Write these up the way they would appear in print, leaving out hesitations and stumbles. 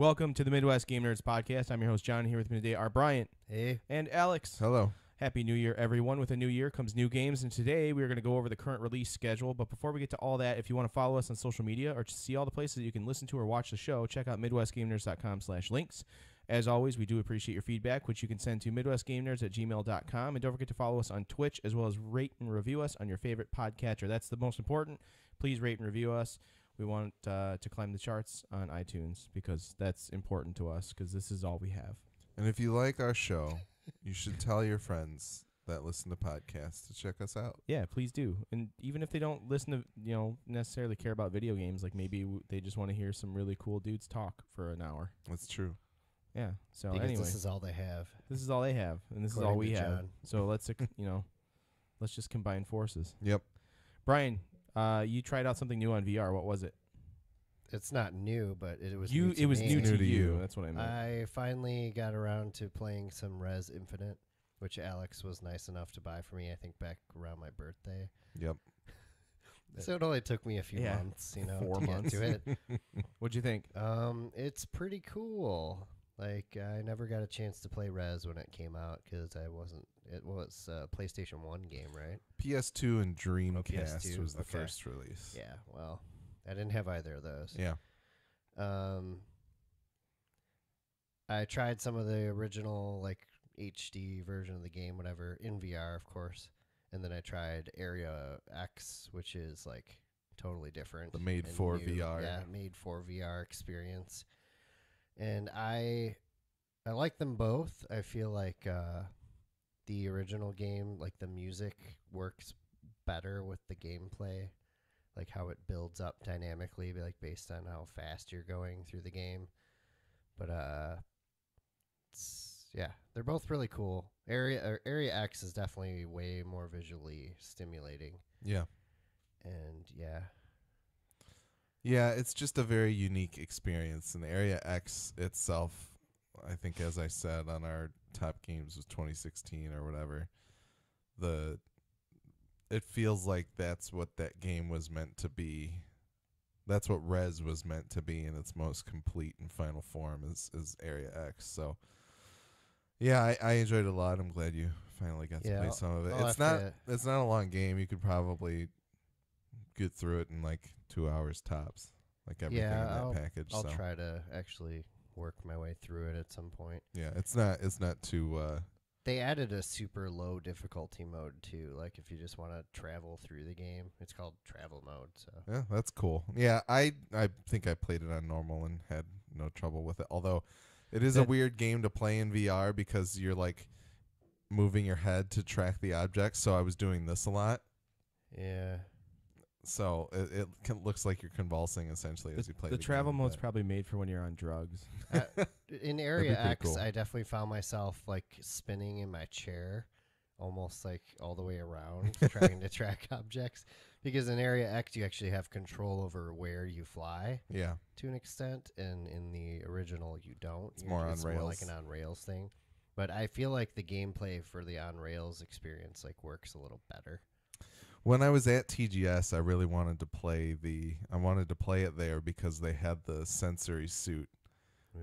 Welcome to the Midwest Game Nerds podcast. I'm your host, John. Here with me today are Bryant. Hey. And Alex. Hello. Happy New Year, everyone. With a new year comes new games, and today we're going to go over the current release schedule. But before we get to all that, if you want to follow us on social media or to see all the places that you can listen to or watch the show, check out MidwestGameNerds.com/links. As always, we do appreciate your feedback, which you can send to MidwestGameNerds@gmail.com. And don't forget to follow us on Twitch, as well as rate and review us on your favorite podcatcher. That's the most important. Please rate and review us. We want to climb the charts on iTunes because that's important to us because this is all we have. And if you like our show, you should tell your friends that listen to podcasts to check us out. Yeah, please do. And even if they don't listen to, necessarily care about video games, like maybe they just want to hear some really cool dudes talk for an hour. That's true. Yeah. So Because anyway, this is all they have. this is all they have, and this is all we have. So let's let's just combine forces. Yep. Brian, you tried out something new on VR. What was it? It's not new, but it was You. new to It was me. new to to you. you. That's what I meant. I finally got around to playing some Res Infinite, which Alex was nice enough to buy for me, I think, back around my birthday. Yep. So it only took me a few months, 4 to months. get to it. What'd you think? It's pretty cool. Like, I never got a chance to play Res when it came out because it was a PlayStation 1 game, right? PS2 and Dreamcast PS2, was the okay. first release. Yeah, well, I didn't have either of those. Yeah. I tried some of the original, like, HD version of the game, whatever, in VR, of course. And then I tried Area X, which is, like, totally different. The made and for new. VR. Yeah, made for VR experience. And I like them both. I feel like the original game, like, the music works better with the gameplay. Like how it builds up dynamically, like based on how fast you're going through the game. But they're both really cool. Area X is definitely way more visually stimulating. Yeah. And yeah. Yeah, it's just a very unique experience. And Area X itself, I think, as I said on our top games, was 2016 or whatever. It feels like that's what that game was meant to be. That's what Res was meant to be in its most complete and final form is Area X. So, yeah, I enjoyed it a lot. I'm glad you finally got to play some of it. It's not a long game. You could probably get through it in like 2 hours tops, like everything in that package. I'll try to actually work my way through it at some point. Yeah, it's not too. They added a super low difficulty mode too. Like if you just want to travel through the game, it's called travel mode. So yeah, that's cool. Yeah, I think I played it on normal and had no trouble with it. Although it is a weird game to play in VR because you're like moving your head to track the objects. So I was doing this a lot. Yeah. So it looks like you're convulsing essentially as you play. The travel mode's probably made for when you're on drugs. In Area X, cool. I definitely found myself like spinning in my chair, almost like all the way around, trying to track objects. Because in Area X, you actually have control over where you fly. Yeah. To an extent, and in the original, you don't. It's more on rails. More like an on rails thing. But I feel like the gameplay for the on rails experience like works a little better. When I was at TGS, I really wanted to play it there because they had the sensory suit,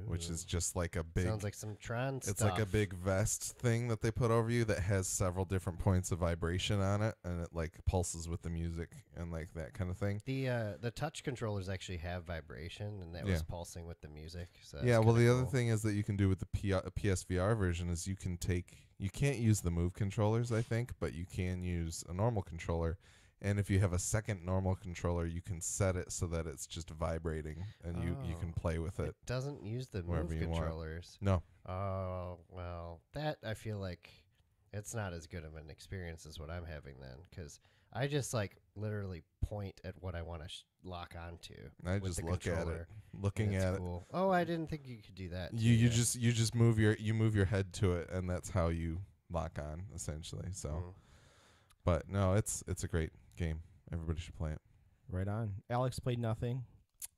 which is just like a big. Sounds like some Tron stuff. It's like a big vest thing that they put over you that has several different points of vibration on it, and it like pulses with the music and like that kind of thing. The touch controllers actually have vibration, and that was pulsing with the music. So yeah, well, the other thing is that you can do with the PSVR version is you can't use the Move controllers, I think, but you can use a normal controller. And if you have a second normal controller, you can set it so that it's just vibrating, and you can play with it. It doesn't use the Wherever Move you want. controllers. No. Oh, well, that I feel like it's not as good of an experience as what I'm having then, because I just like literally point at what I want to lock onto. I with just the look at it, controller, looking and it's at cool. Oh, I didn't think you could do that. You just move your head to it, and that's how you lock on essentially. So, but no, it's a great game. Everybody should play it. Right on. Alex played nothing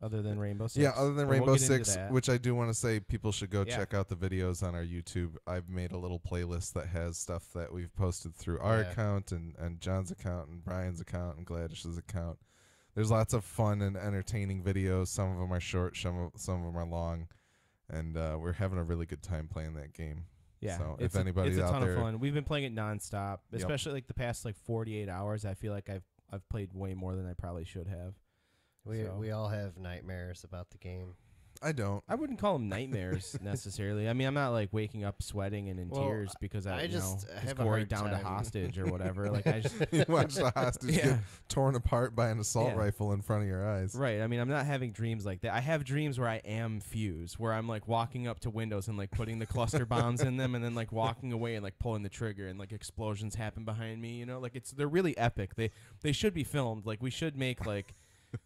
other than Rainbow Six. Yeah, other than But Rainbow we'll get into Six, that. which I do want to say people should go check out the videos on our YouTube. I've made a little playlist that has stuff that we've posted through our account and John's account and Brian's account and Gladish's account. There's lots of fun and entertaining videos. Some of them are short, some of them are long. and we're having a really good time playing that game. Yeah, So it's if anybody's it's a out ton there, of fun. We've been playing it nonstop, Yep. especially like the past like 48 hours. I feel like I've played way more than I probably should have. So. We all have nightmares about the game. I don't. I wouldn't call them nightmares necessarily. I mean, I'm not like waking up sweating and in Well, tears because I I just know, have it's a Corey hard down to time. hostage or whatever. Like I just You watch the hostage Yeah. get torn apart by an assault Yeah. rifle in front of your eyes. right. I mean, I'm not having dreams like that. I have dreams where I am Fuse, where I'm like walking up to windows and like putting the cluster bombs in them, and then like walking away and like pulling the trigger, and like explosions happen behind me. You know, like they're really epic. They should be filmed. Like we should make like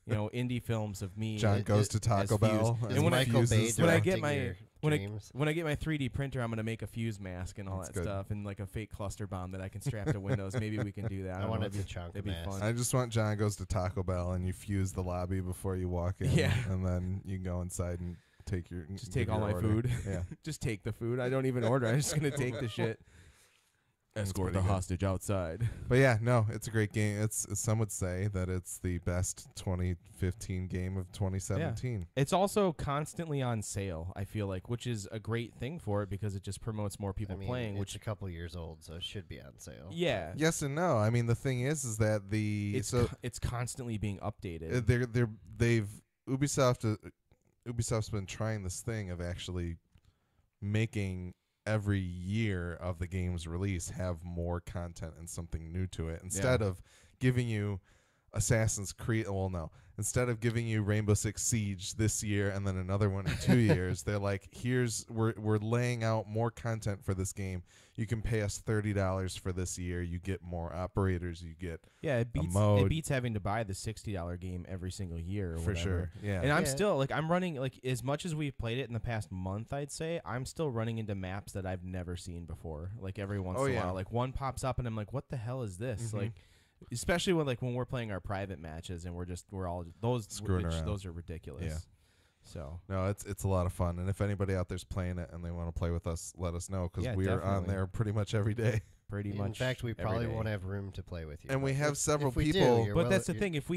indie films of me. John It- goes it- to Taco as Bell Fuse. Is And when I- Michael Bay fuses when I the- get directing my- your when I- dreams? When I get my 3D printer, I'm gonna make a Fuse mask and all That's that good. stuff, and like a fake cluster bomb that I can strap to windows. Maybe we can do that. I don't want know, it to it'd be- chunk it'd be mask. fun. I just want John goes to Taco Bell and you fuse the lobby before you walk in. Yeah. And then you go inside and take your Just give take all your my order. food. Yeah. Just take the food. I don't even order. I'm just gonna take the shit. That's Escort pretty the good. hostage outside. But yeah, no, it's a great game. It's some would say that it's the best 2015 game of 2017. It's also constantly on sale. I feel like, which is a great thing for it because it just promotes more people I mean, playing. it's Which a couple years old, so it should be on sale. yeah, Yes and no. I mean, the thing is that the it's constantly being updated. they've Ubisoft's been trying this thing of actually making every year of the game's release have more content and something new to it instead of giving you Assassin's Creed. Well, no, instead of giving you Rainbow Six Siege this year and then another one in 2 years, they're like, we're laying out more content for this game. You can pay us $30 for this year. You get more operators. You get Yeah, it mode. beats having to buy the $60 game every single year or for whatever. sure. Yeah. And I'm Yeah. still like I'm running like as much as we've played it in the past month, I'd say I'm still running into maps that I've never seen before. Like every once Oh, in a yeah. while, like one pops up and I'm like, what the hell is this? Mhm. Like, especially when we're playing our private matches and we're all those Screwing around. Those are ridiculous. Yeah. So No, it's a lot of fun, and if anybody out there's playing it and they want to play with us, let us know because Yeah, we are on definitely. there pretty much every day. pretty In much. fact, we every probably day. won't have room to play with you. And we but have if- several if we do, people- you're But well- that's the you're- thing. If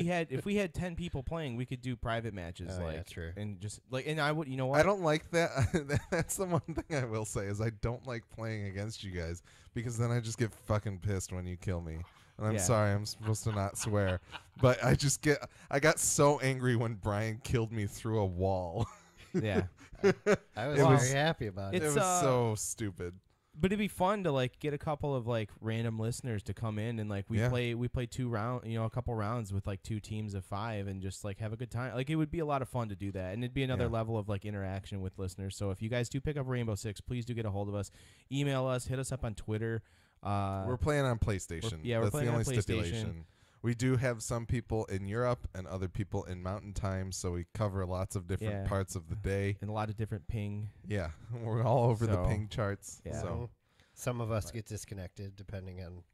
we had 10 people playing, we could do private matches Oh, yeah, like true. and just like and I would what I don't like that. That's the one thing I will say is I don't like playing against you guys because then I just get fucking pissed when you kill me. And I'm Yeah. sorry, I'm supposed to not swear, but I got so angry when Brian killed me through a wall. yeah. I was It very was- happy about It it. It's, was so stupid. But it'd be fun to like get a couple of like random listeners to come in and like we Yeah. play 2 rounds, a couple rounds with like 2 teams of 5 and just like have a good time. Like it would be a lot of fun to do that, and it'd be another Yeah. level of like interaction with listeners. So if you guys do pick up Rainbow Six, please do get a hold of us. Email us, hit us up on Twitter. We're playing on PlayStation. we're That's playing the on only PlayStation. stipulation. We do have some people in Europe and other people in Mountain Time, so we cover lots of different Yeah. parts of the day. And a lot of different ping. Yeah, we're all over the So, ping charts. yeah. So Some of us get disconnected depending on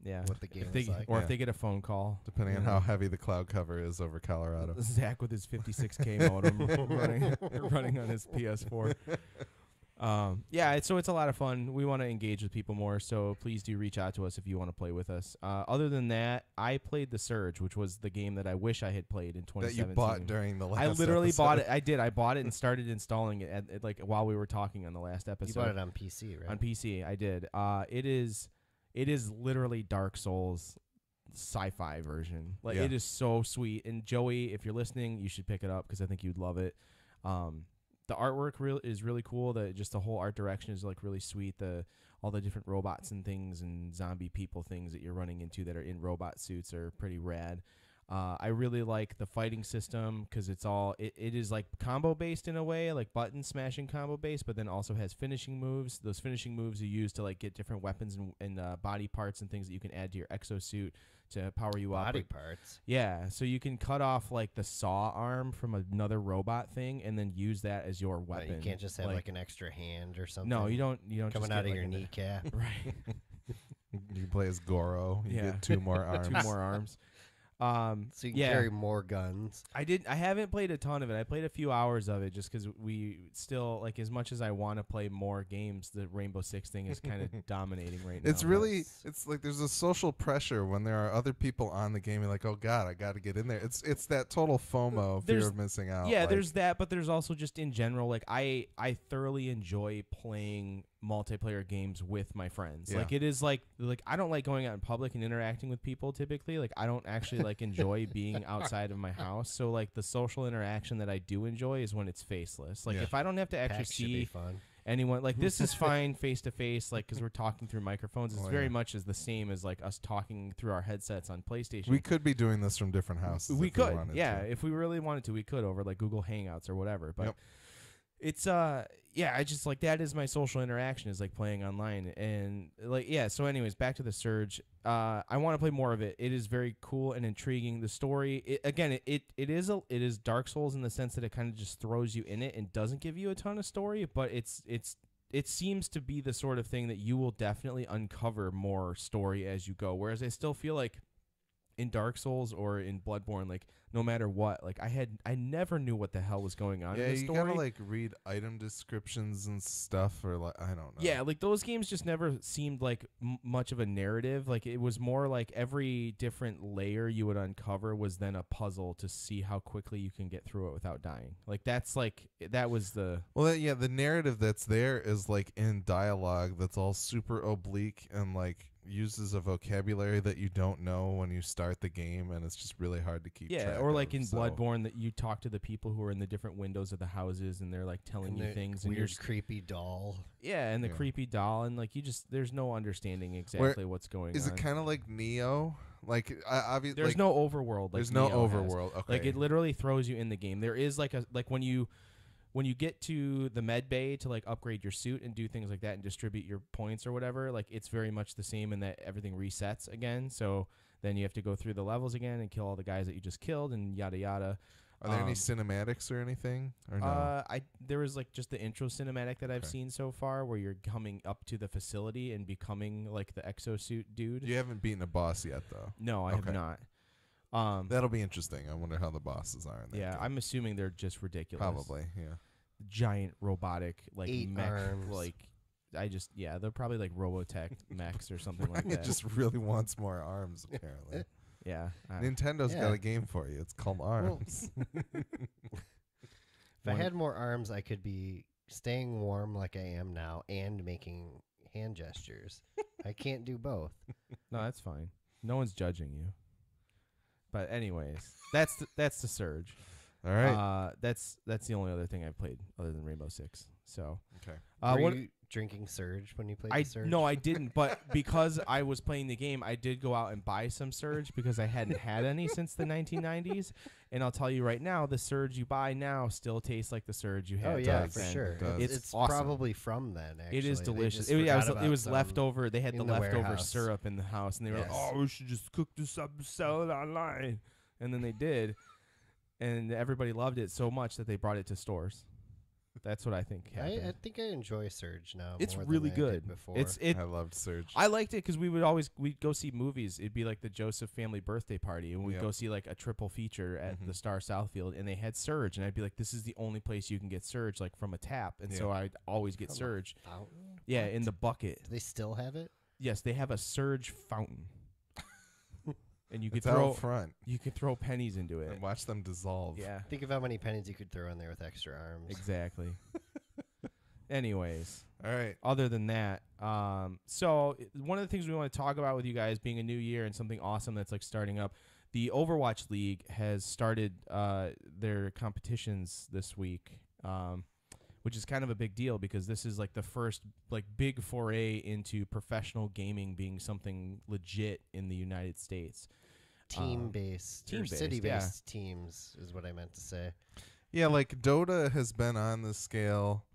Yeah. what the game If they, is like. or Yeah. if they get a phone call. depending on how heavy the cloud cover is over Colorado. Zach with his 56K modem running on his PS4. Yeah, so it's a lot of fun. We want to engage with people more, so please do reach out to us if you want to play with us. Other than that, I played The Surge, which was the game that I wish I had played in That 2017. you bought during the last I literally episode. bought it. I did. I bought it and started installing it at like while we were talking on the last episode. You bought it on PC, right? On PC, I did. It is literally Dark Souls sci-fi version. Like Yeah. it is so sweet. And Joey, if you're listening, you should pick it up because I think you'd love it. The artwork is really cool. The whole art direction is like really sweet. All the different robots and things and zombie people things that you're running into that are in robot suits are pretty rad. I really like the fighting system because it is like combo based in a way, like button smashing combo based, but then also has finishing moves. Those finishing moves you use to like get different weapons and body parts and things that you can add to your exosuit to power you up. Body Like, parts. yeah, so you can cut off like the saw arm from another robot thing and then use that as your But weapon. you can't just have like an extra hand or something. no, you don't. You don't coming just out get, of like, your an- kneecap. right? You can play as Goro. You Yeah. get 2 more arms. 2 more arms. So you can carry more guns. I haven't played a ton of it. I played a few hours of it just because we still, like, as much as I want to play more games, the Rainbow Six thing is kind of dominating right now. It's really, it's like there's a social pressure when there are other people on the game. You're like, oh God, I got to get in there. It's that total FOMO, fear of missing out. Yeah, like, there's that, but there's also just in general, like I thoroughly enjoy playing multiplayer games with my friends. Yeah. Like it is like I don't like going out in public and interacting with people typically. Like I don't actually like enjoy being outside of my house. So like the social interaction that I do enjoy is when it's faceless. Like Yeah. if I don't have to actually PAX should be see fun. anyone, like this is fine face to face, like because we're talking through microphones. It's Oh, very yeah. much as the same as like us talking through our headsets on PlayStation. we could be doing this from different houses. We if could, wanted yeah. to. If we really wanted to, we could over like Google Hangouts or whatever. But Yep. it's yeah, I just like that is my social interaction is like playing online and like yeah. So anyways, back to the Surge. I want to play more of it. It is very cool and intriguing. The story, it is Dark Souls in the sense that it kind of just throws you in it and doesn't give you a ton of story, but it seems to be the sort of thing that you will definitely uncover more story as you go. Whereas I still feel like in Dark Souls or in Bloodborne, like no matter what, like I never knew what the hell was going on Yeah, in the you story. gotta like read item descriptions and stuff, or like I don't know. Yeah, like those games just never seemed like much of a narrative. Like it was more like every different layer you would uncover was then a puzzle to see how quickly you can get through it without dying. Like that was the Well, yeah, the narrative that's there is like in dialogue that's all super oblique and like uses a vocabulary that you don't know when you start the game, and it's just really hard to keep track or like of, in so. Bloodborne that you talk to the people who are in the different windows of the houses and they're like telling And you the things and you're weird, creepy doll. and the Yeah. creepy doll and like there's no understanding exactly what's going Is on. it kind of like Neo? Like obviously, There's no overworld. Like there's no Neo has. overworld. Okay, Like it literally throws you in the game. There is like when you get to the med bay to like upgrade your suit and do things like that and distribute your points or whatever, like it's very much the same in that everything resets again. So then you have to go through the levels again and kill all the guys that you just killed and yada yada. Are there any cinematics or anything? Or no? There was like just the intro cinematic that I've Okay. seen so far where you're coming up to the facility and becoming like the exosuit dude. You haven't beaten a boss yet, though. No, I have Okay. not. That'll be interesting. I wonder how the bosses are in that. Yeah, game. I'm assuming they're just ridiculous. probably. Yeah. Giant robotic like 8 mech arms. like they're probably like Robotech mechs or something like It that. just really wants more arms, apparently. Yeah. Nintendo's Yeah. got a game for you. It's called Arms. If I had more arms, I could be staying warm like I am now and making hand gestures. I can't do both. No, that's fine. No one's judging you. But anyways, that's the Surge. All right. That's the only other thing I've played other than Rainbow Six. So Okay. Were what you drinking Surge when you played I the Surge? no, I didn't. But because I was playing the game, I did go out and buy some Surge because I hadn't had any since the 1990s. And I'll tell you right now, the Surge you buy now still tastes like the Surge you had. Oh yeah, back for then. sure. It does. It's It's awesome. probably from then. Actually, It is They delicious. just It forgot was about some leftover. They had the in the leftover warehouse. syrup in the house, and they were like, Yes. "Oh, we should just cook this up and sell it online." And then they did, and everybody loved it so much that they brought it to stores. That's what I think happened. I think I enjoy Surge now. It's more really than I did good. Before. I I loved Surge. liked it because we'd go see movies. It'd be like the Joseph family birthday party, and we'd Yep. go see like a triple feature at Mhm. the Star Southfield, and they had Surge, and I'd be like, "This is the only place you can get Surge like from a tap," and so Yeah. I'd always get From a Surge. fountain? Yeah, What? in the bucket. Do they still have it? Yes, they have a Surge fountain, and you could It's throw out front you could throw pennies into it. and watch them dissolve. Yeah, Think of how many pennies you could throw in there with extra arms. exactly. Anyways, All right. other than that, so one of the things we want to talk about with you guys being a new year and something awesome that's like starting up, the Overwatch League has started their competitions this week, which is kind of a big deal because this is like the first like big foray into professional gaming being something legit in the United States. Team-based, or team-based, city-based teams is what I meant to say. Yeah, like Dota has been on this scale.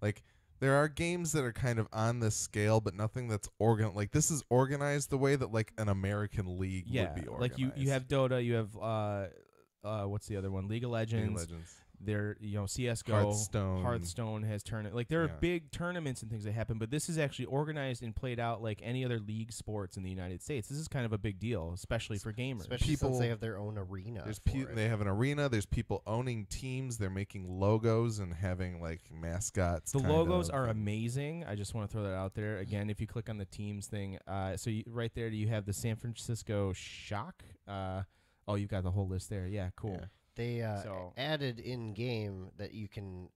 Like there are games that are kind of on this scale, but nothing that's like this is organized the way that like an American league Yeah, would be like organized. you have Dota, you have what's the other one? League of Legends. League of Legends. They're, CS:GO, Hearthstone has tournament. Like there are Yeah. big tournaments and things that happen, but this is actually organized and played out like any other league sports in the United States. This is kind of a big deal, especially for gamers. Especially People- since they have their own arena. There's for it. they have an arena. There's people owning teams. They're making logos and having like mascots. The kind logos of, are and- amazing. I just want to throw that out there. Again, if you click on the teams thing, right there you have the San Francisco Shock. You've got the whole list there. Yeah, cool. Yeah. They So- added in game that you can,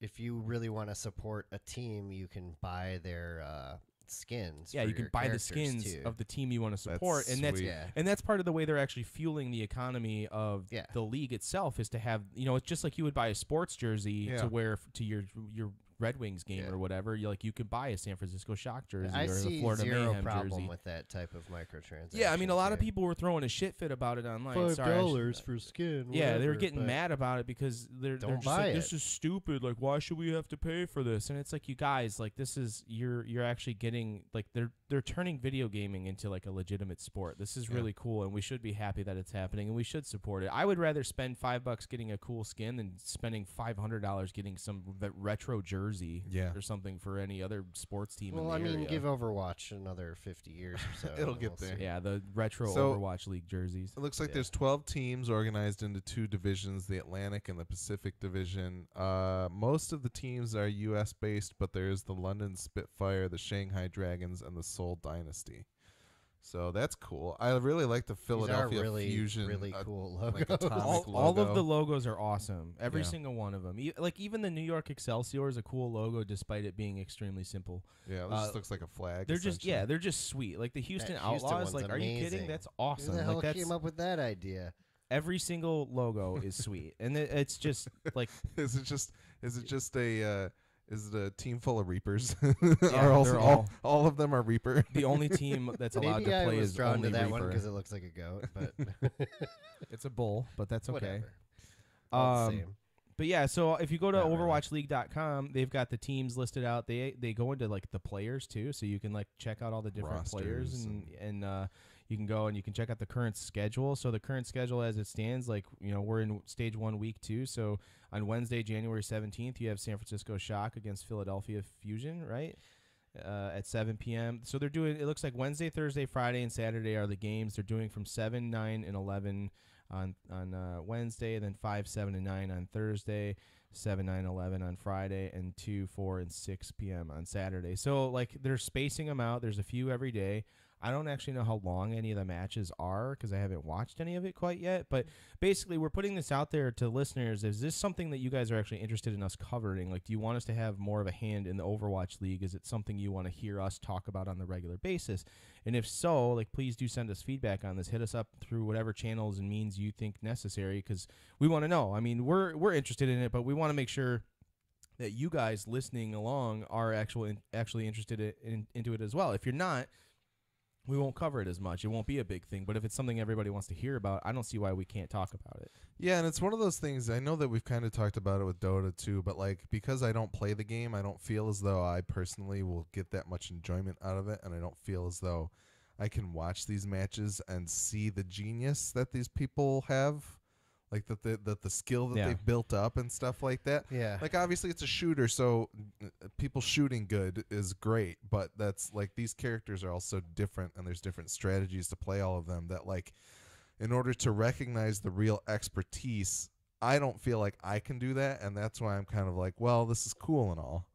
if you really want to support a team, you can buy their skins. Yeah, for you can your buy the characters, skins too. of the team you want to That's support, and that's sweet. Yeah. and that's part of the way they're actually fueling the economy of Yeah. the league itself. Is to have it's just like you would buy a sports jersey Yeah. to wear to your Red Wings game Yeah. or whatever. You could buy a San Francisco Shock jersey I or the see Florida zero Mayhem problem jersey. with that type of microtransaction. Yeah, I mean, a lot of people were throwing a shit fit about it online. Sorry, I sh- for skin. Yeah, they were whatever, getting but mad about it because they're Don't just buy like, this it. is stupid. Like, why should we have to pay for this? And it's like, you guys, like, this is you're actually getting like they're turning video gaming into like a legitimate sport. This is Yeah. really cool, and we should be happy that it's happening, and we should support it. I would rather spend $5 getting a cool skin than spending $500 getting some retro jersey Yeah. or something for any other sports team. Well, in the I mean, area. give Overwatch another 50 years or so. It'll and get we'll there. see. yeah, the retro So- Overwatch League jerseys. It looks like Yeah. there's 12 teams organized into two divisions, the Atlantic and the Pacific Division. Most of the teams are U.S. based, but there's the London Spitfire, the Shanghai Dragons, and the Seoul Dynasty. So that's cool. I really like the These are Philadelphia really, Fusion. really cool like logos. atomic All of logo. the logos are awesome. Every Yeah. single one of them. Even the New York Excelsior is a cool logo, despite it being extremely simple. Yeah, it just looks like a flag. They're just essentially. they're just sweet. Like the Houston That Houston Outlaws. one's Like, are you kidding? amazing. That's Who awesome. the hell Like that's came up with that idea? every single logo is sweet, and it's just like Is it just a is it a team full of Reapers? Yeah, Or they're all of them are Reaper. the only team that's allowed Maybe to I play was is drawn only to that one Reaper. because it looks like a goat, but It's a bull, but that's okay. whatever. All the same. But yeah, so if you go to Not really. overwatchleague.com, they've got the teams listed out. They go into like the players too, so you can like check out all the different players Rosters and you can go and you can check out the current schedule. So the current schedule as it stands, like, we're in stage 1 week 2. So on Wednesday, January 17th, you have San Francisco Shock against Philadelphia Fusion, right? At 7 p.m. So they're doing, it looks like Wednesday, Thursday, Friday, and Saturday are the games. They're doing from 7, 9, and 11 on Wednesday, then 5, 7, and 9 on Thursday, 7, 9, 11 on Friday, and 2, 4, and 6 p.m. on Saturday. So, like, they're spacing them out. There's a few every day. I don't actually know how long any of the matches are because I haven't watched any of it quite yet. But basically, we're putting this out there to listeners. Is this something that you guys are actually interested in us covering? Like, do you want us to have more of a hand in the Overwatch League? Is it something you want to hear us talk about on the regular basis? And if so, like, please do send us feedback on this. Hit us up through whatever channels and means you think necessary because we want to know. I mean, we're interested in it, but we want to make sure that you guys listening along are actually interested into it as well. If you're not, we won't cover it as much. It won't be a big thing. But if it's something everybody wants to hear about, I don't see why we can't talk about it. Yeah, and it's one of those things. I know that we've kind of talked about it with Dota too, but like because I don't play the game, I don't feel as though I personally will get that much enjoyment out of it, and I don't feel as though I can watch these matches and see the genius that these people have, like that the skill that Yeah. they've built up and stuff like that. Yeah. Like obviously it's a shooter, so people shooting good is great, but that's like these characters are also different, and there's different strategies to play all of them that like in order to recognize the real expertise, I don't feel like I can do that, and that's why I'm kind of like, well, this is cool and all,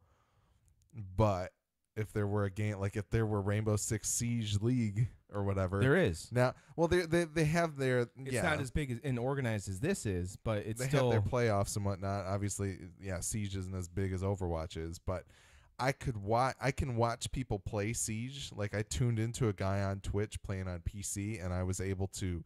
but if there were a game, like if there were Rainbow Six Siege League or whatever, There is. now, well, they have their It's not as big and organized as this is, but it's they still. have their playoffs and whatnot. Obviously, yeah, Siege isn't as big as Overwatch is, but I can watch people play Siege. Like I tuned into a guy on Twitch playing on PC, and I was able to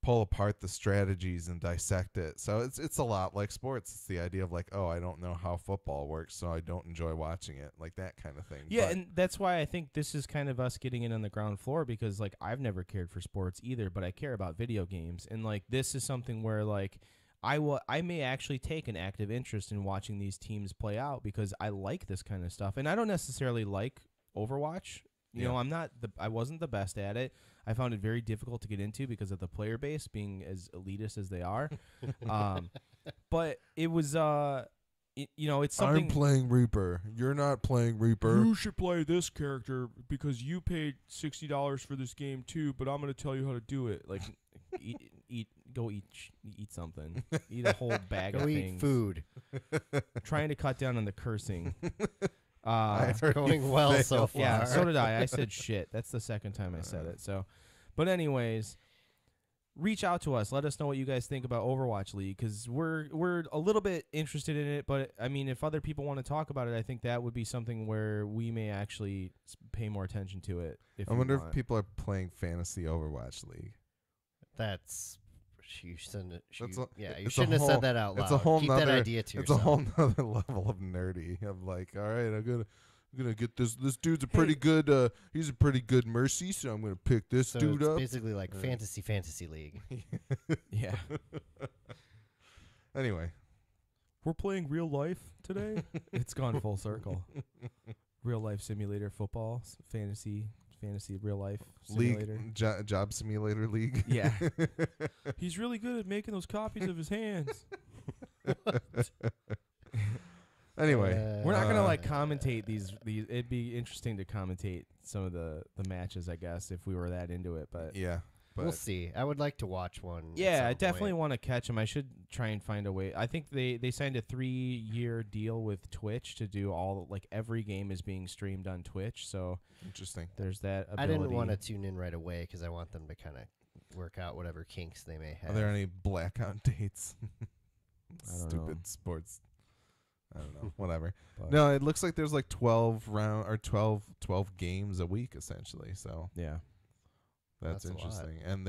pull apart the strategies and dissect it. So it's a lot like sports. It's the idea of like, oh, I don't know how football works, so I don't enjoy watching it, like that kind of thing. Yeah, But and that's why I think this is kind of us getting in on the ground floor because, like, I've never cared for sports either, but I care about video games. And, like, this is something where, like, I may actually take an active interest in watching these teams play out because I like this kind of stuff. And I don't necessarily like Overwatch. You know, I wasn't the best at it. I found it very difficult to get into because of the player base being as elitist as they are. but it was it's something. I'm playing Reaper. You're not playing Reaper. You should play this character because you paid $60 for this game too. But I'm gonna tell you how to do it. Like, eat something. Eat a whole bag Go of eat things. food. Trying to cut down on the cursing. It's going well so far. Yeah, so did I. I said shit. That's the second time I said it. So, but anyways, reach out to us. Let us know what you guys think about Overwatch League because we're a little bit interested in it. But I mean, if other people want to talk about it, I think that would be something where we may actually pay more attention to it. I wonder if people are playing Fantasy Overwatch League. That's you shouldn't. You it's a shouldn't have whole- said that out loud. It's a whole Keep nother. that idea to It's yourself. a whole nother level of nerdy. I'm like, all right, I'm gonna get this. This dude's a pretty good. He's a pretty good Mercy, so I'm gonna pick this So dude it's up. basically like fantasy league. Yeah. Anyway, We're playing real life today. It's gone full circle. Real life simulator football, fantasy real life simulator. league job simulator league. Yeah. He's really good at making those copies of his hands. Anyway, We're not gonna like commentate these. It'd be interesting to commentate some of the matches, I guess, if we were that into it. But yeah, but We'll see. I would like to watch one. at yeah, some I definitely point. want to catch them. I should try and find a way. I think they signed a 3-year deal with Twitch to do all like every game is being streamed on Twitch. So interesting. there's that ability. I didn't want to tune in right away because I want them to kind of work out whatever kinks they may have. Are there any blackout dates? I don't Stupid know. sports. I don't know. Whatever. But No, it looks like there's like 12 games a week essentially. So yeah. that's That's a lot. interesting. And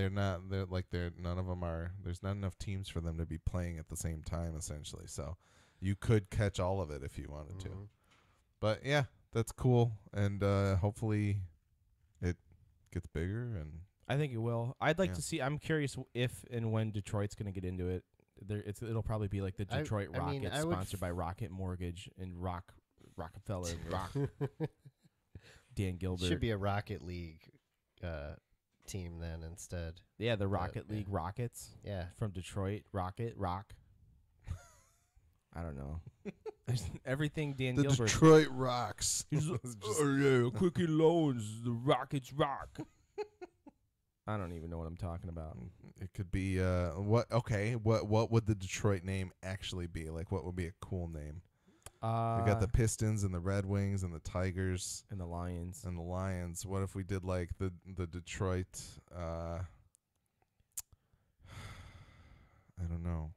none of them are. There's not enough teams for them to be playing at the same time essentially. So you could catch all of it if you wanted to. Mhm. But yeah, that's cool. And hopefully it gets bigger and I think it will. I'd like Yeah. to see. I'm curious if and when Detroit's going to get into it. It'll probably be like the Detroit I mean, Rockets, I would sponsored by Rocket Mortgage and Rockefeller, Dan Gilbert. Should be a Rocket League team then instead. Yeah, the Rocket yeah. League Rockets Yeah. from Detroit. Rock. I don't know. Everything Dan the Gilbert. Detroit Rocks. He's It's just- oh yeah, Quicken Loans. The Rockets rock. I don't even know what I'm talking about. It could be what would the Detroit name actually be? Like what would be a cool name? We got the Pistons and the Red Wings and the Tigers and the Lions. and the Lions. What if we did like the Detroit I don't know.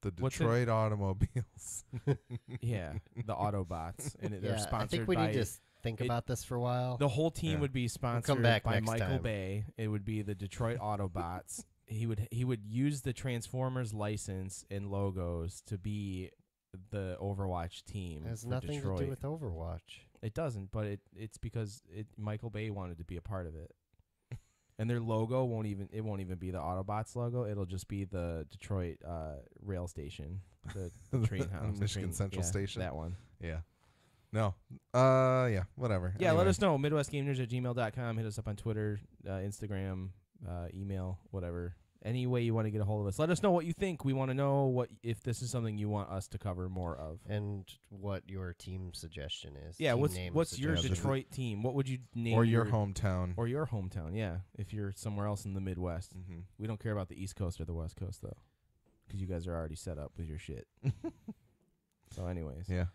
The What's it- Detroit Automobiles. Yeah, the Autobots, and they're Yeah, sponsored I think we by. need to think it- about this for a while. The whole team Yeah. would be sponsored back by next Michael time. Bay. It would be the Detroit Autobots. He would use the Transformers license and logos to be the Overwatch team. It has for nothing Detroit. to do with Overwatch. It doesn't, but it's because Michael Bay wanted to be a part of it. And their logo won't even be the Autobots logo. It'll just be the Detroit rail station, the train house, the Michigan train- Central yeah, Station. That one. Yeah. No. Yeah, whatever. Yeah, let Anyway. us know. MidwestGameNews@gmail.com. Hit us up on Twitter, Instagram, email, whatever. Any way you want to get a hold of us. Let us know what you think. We want to know if this is something you want us to cover more of. And what your team suggestion is. Yeah, Team what's name your suggestion. Detroit team? What would you name Or your hometown. or your hometown? Yeah, if you're somewhere else in the Midwest. Mm-hmm. We don't care about the East Coast or the West Coast though, because you guys are already set up with your shit. So, anyways, Yeah.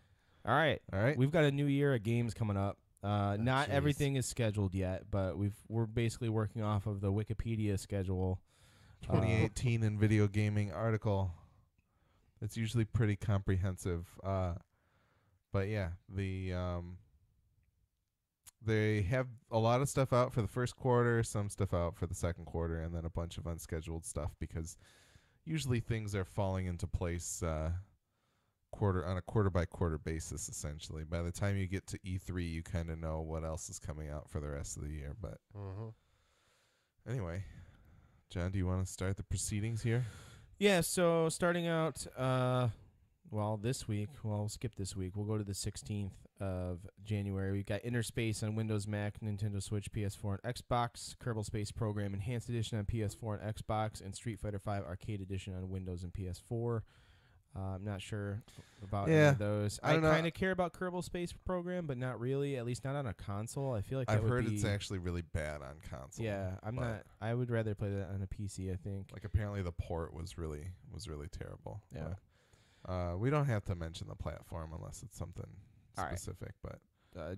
all right. All right. We've got a new year of games coming up. Not jeez. everything is scheduled yet, but we're basically working off of the Wikipedia schedule. 2018 in video gaming article. It's usually pretty comprehensive. But yeah, they have a lot of stuff out for the first quarter, some stuff out for the second quarter, and then a bunch of unscheduled stuff because usually things are falling into place on a quarter by quarter basis essentially. By the time you get to E3, you kind of know what else is coming out for the rest of the year, but Mhm. anyway, John, do you want to start the proceedings here? Yeah, so starting out, Well, this week, we'll skip this week. We'll go to the 16th of January. We've got Inner Space on Windows, Mac, Nintendo Switch, PS4, and Xbox. Kerbal Space Program Enhanced Edition on PS4 and Xbox, and Street Fighter V Arcade Edition on Windows and PS4. I'm not sure about any of those. I I don't know. kind of care about Kerbal Space Program, but not really. At least not on a console. I feel like I've that would heard be, it's actually really bad on console. Yeah, I'm but, not. I would rather play that on a PC. I think. Like apparently the port was really terrible. Yeah. But, we don't have to mention the platform unless it's something All right. specific. But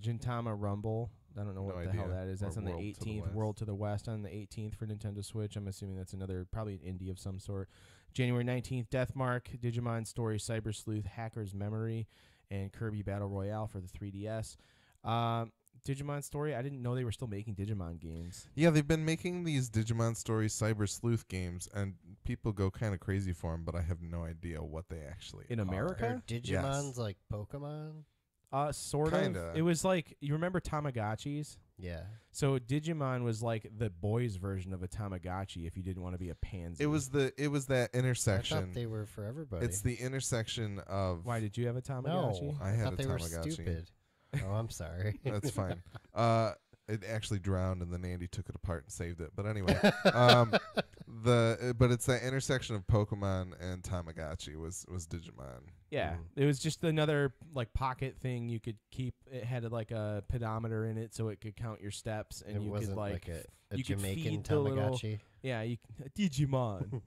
Gintama Rumble. I don't know what No the hell idea. that is. That's Or on the World to the 18th. West. World to the West on the 18th for Nintendo Switch. I'm assuming that's another, probably an indie of some sort. January 19th, Deathmark, Digimon Story, Cyber Sleuth, Hacker's Memory, and Kirby Battle Royale for the 3DS. Digimon Story, I didn't know they were still making Digimon games. yeah, they've been making these Digimon Story Cyber Sleuth games, and people go kind of crazy for them. But I have no idea what they actually In are. America? Are Digimon's like Pokemon? Sort Kinda. of. It was like, you remember Tamagotchis? Yeah. So Digimon was like the boys' version of a Tamagotchi if you didn't want to be a pansy. It was that I intersection. thought they were for everybody. It's the intersection of. Why did you have a Tamagotchi? No, I had thought a they were Tamagotchi. stupid. Oh, I'm sorry. That's fine. It actually drowned, and then Andy took it apart and saved it. But anyway, but it's that intersection of Pokemon and Tamagotchi was Digimon. Yeah, it was just another like pocket thing you could keep. It had like a pedometer in it, so it could count your steps, and it you wasn't could like, a you could Jamaican feed the little- Tamagotchi. yeah, you Digimon,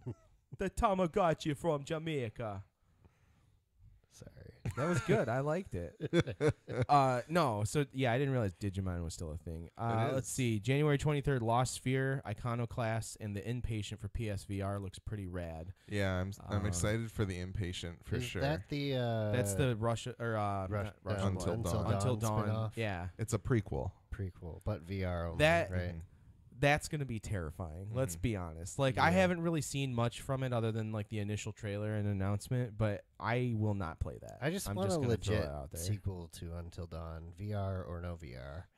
the Tamagotchi from Jamaica. Sorry. That was good. I liked it. No, so yeah, I didn't realize Digimon was still a thing. Let's is. see, January 23rd, Lost Sphere, Iconoclast, and the Inpatient for PSVR looks pretty rad. Yeah, I'm Um, excited for the Impatient for Is sure. that the That's the Russia or not Russia Until Dawn. Until Dawn. spin-off? Yeah, It's a prequel. prequel, but VR only, That- right? that's gonna be terrifying. Let's Mhm. be honest. Like I Yeah. haven't really seen much from it other than like the initial trailer and announcement, but I will not play that. I just I'm want a gonna throw legit it out there. sequel to Until Dawn, VR or no VR.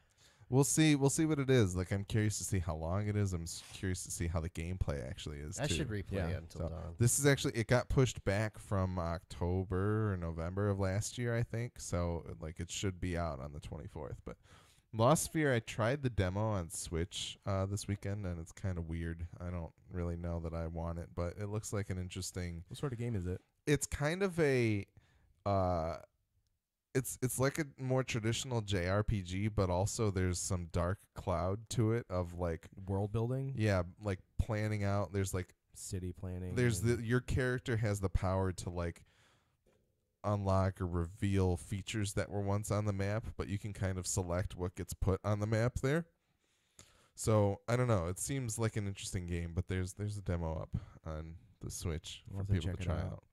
We'll see what it is. Like I'm curious to see how long it is. I'm curious to see how the gameplay actually is. I too. should replay Yeah. Until So, Dawn. This is actually it got pushed back from October or November of last year, I think. So like it should be out on the 24th. But Lost Sphere, I tried the demo on Switch this weekend, and it's kind of weird. I don't really know that I want it, but it looks like an interesting. What sort of game is it? It's kind of a, it's like a more traditional JRPG, but also there's some dark cloud to it of like, World building, yeah, like planning out. There's like city planning. there's and- your character has the power to like unlock or reveal features that were once on the map, but you can kind of select what gets put on the map there. So I don't know. It seems like an interesting game, but there's a demo up on the Switch We'll for have to people to check it try out.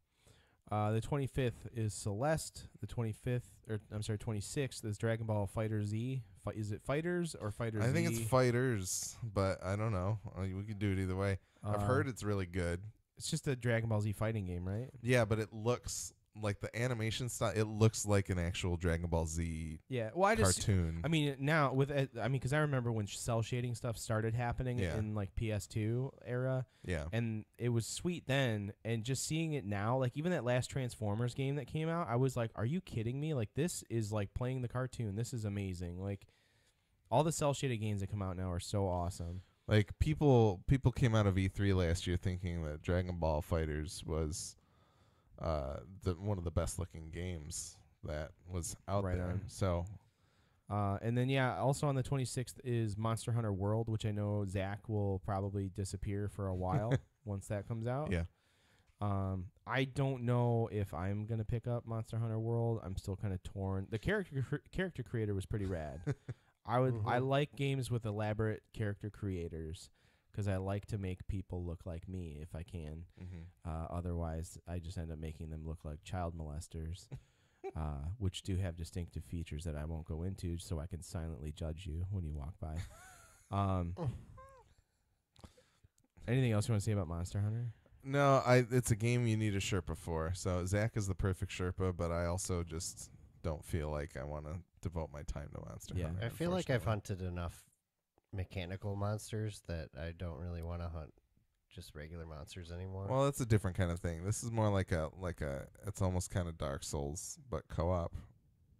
out. The 25th is Celeste. The 26th is Dragon Ball Fighter Z. Is it Fighters or Fighter Z? I think it's Fighters, but I don't know. We could do it either way. I've heard it's really good. it's just a Dragon Ball Z fighting game, right? Yeah, but it looks like the animation style. It looks like an actual Dragon Ball Z Yeah. Well, cartoon. I mean, now with it, because I remember when cell shading stuff started happening Yeah. in like PS2 era, yeah. and it was sweet then. And just seeing it now, like even that last Transformers game that came out, I was like, "Are you kidding me? Like this is like playing the cartoon. This is amazing." Like all the cell shaded games that come out now are so awesome. Like people came out of E3 last year thinking that Dragon Ball Fighters was one of the best looking games that was out Right there. on. So And then yeah, also on the 26th is Monster Hunter World, which I know Zach will probably disappear for a while once that comes out. yeah, I don't know if I'm gonna pick up Monster Hunter World. I'm still kind of torn. The character creator was pretty rad. I like games with elaborate character creators because I like to make people look like me if I can. Otherwise, I just end up making them look like child molesters, which do have distinctive features that I won't go into, so I can silently judge you when you walk by. Anything else you want to say about Monster Hunter? no, it's a game you need a Sherpa for. So Zach is the perfect Sherpa, but I also just don't feel like I want to devote my time to Monster Yeah. Hunter. I feel like I've unfortunately. hunted enough mechanical monsters that I don't really want to hunt just regular monsters anymore. Well, that's a different kind of thing. This is more like a it's almost kind of Dark Souls, but co-op,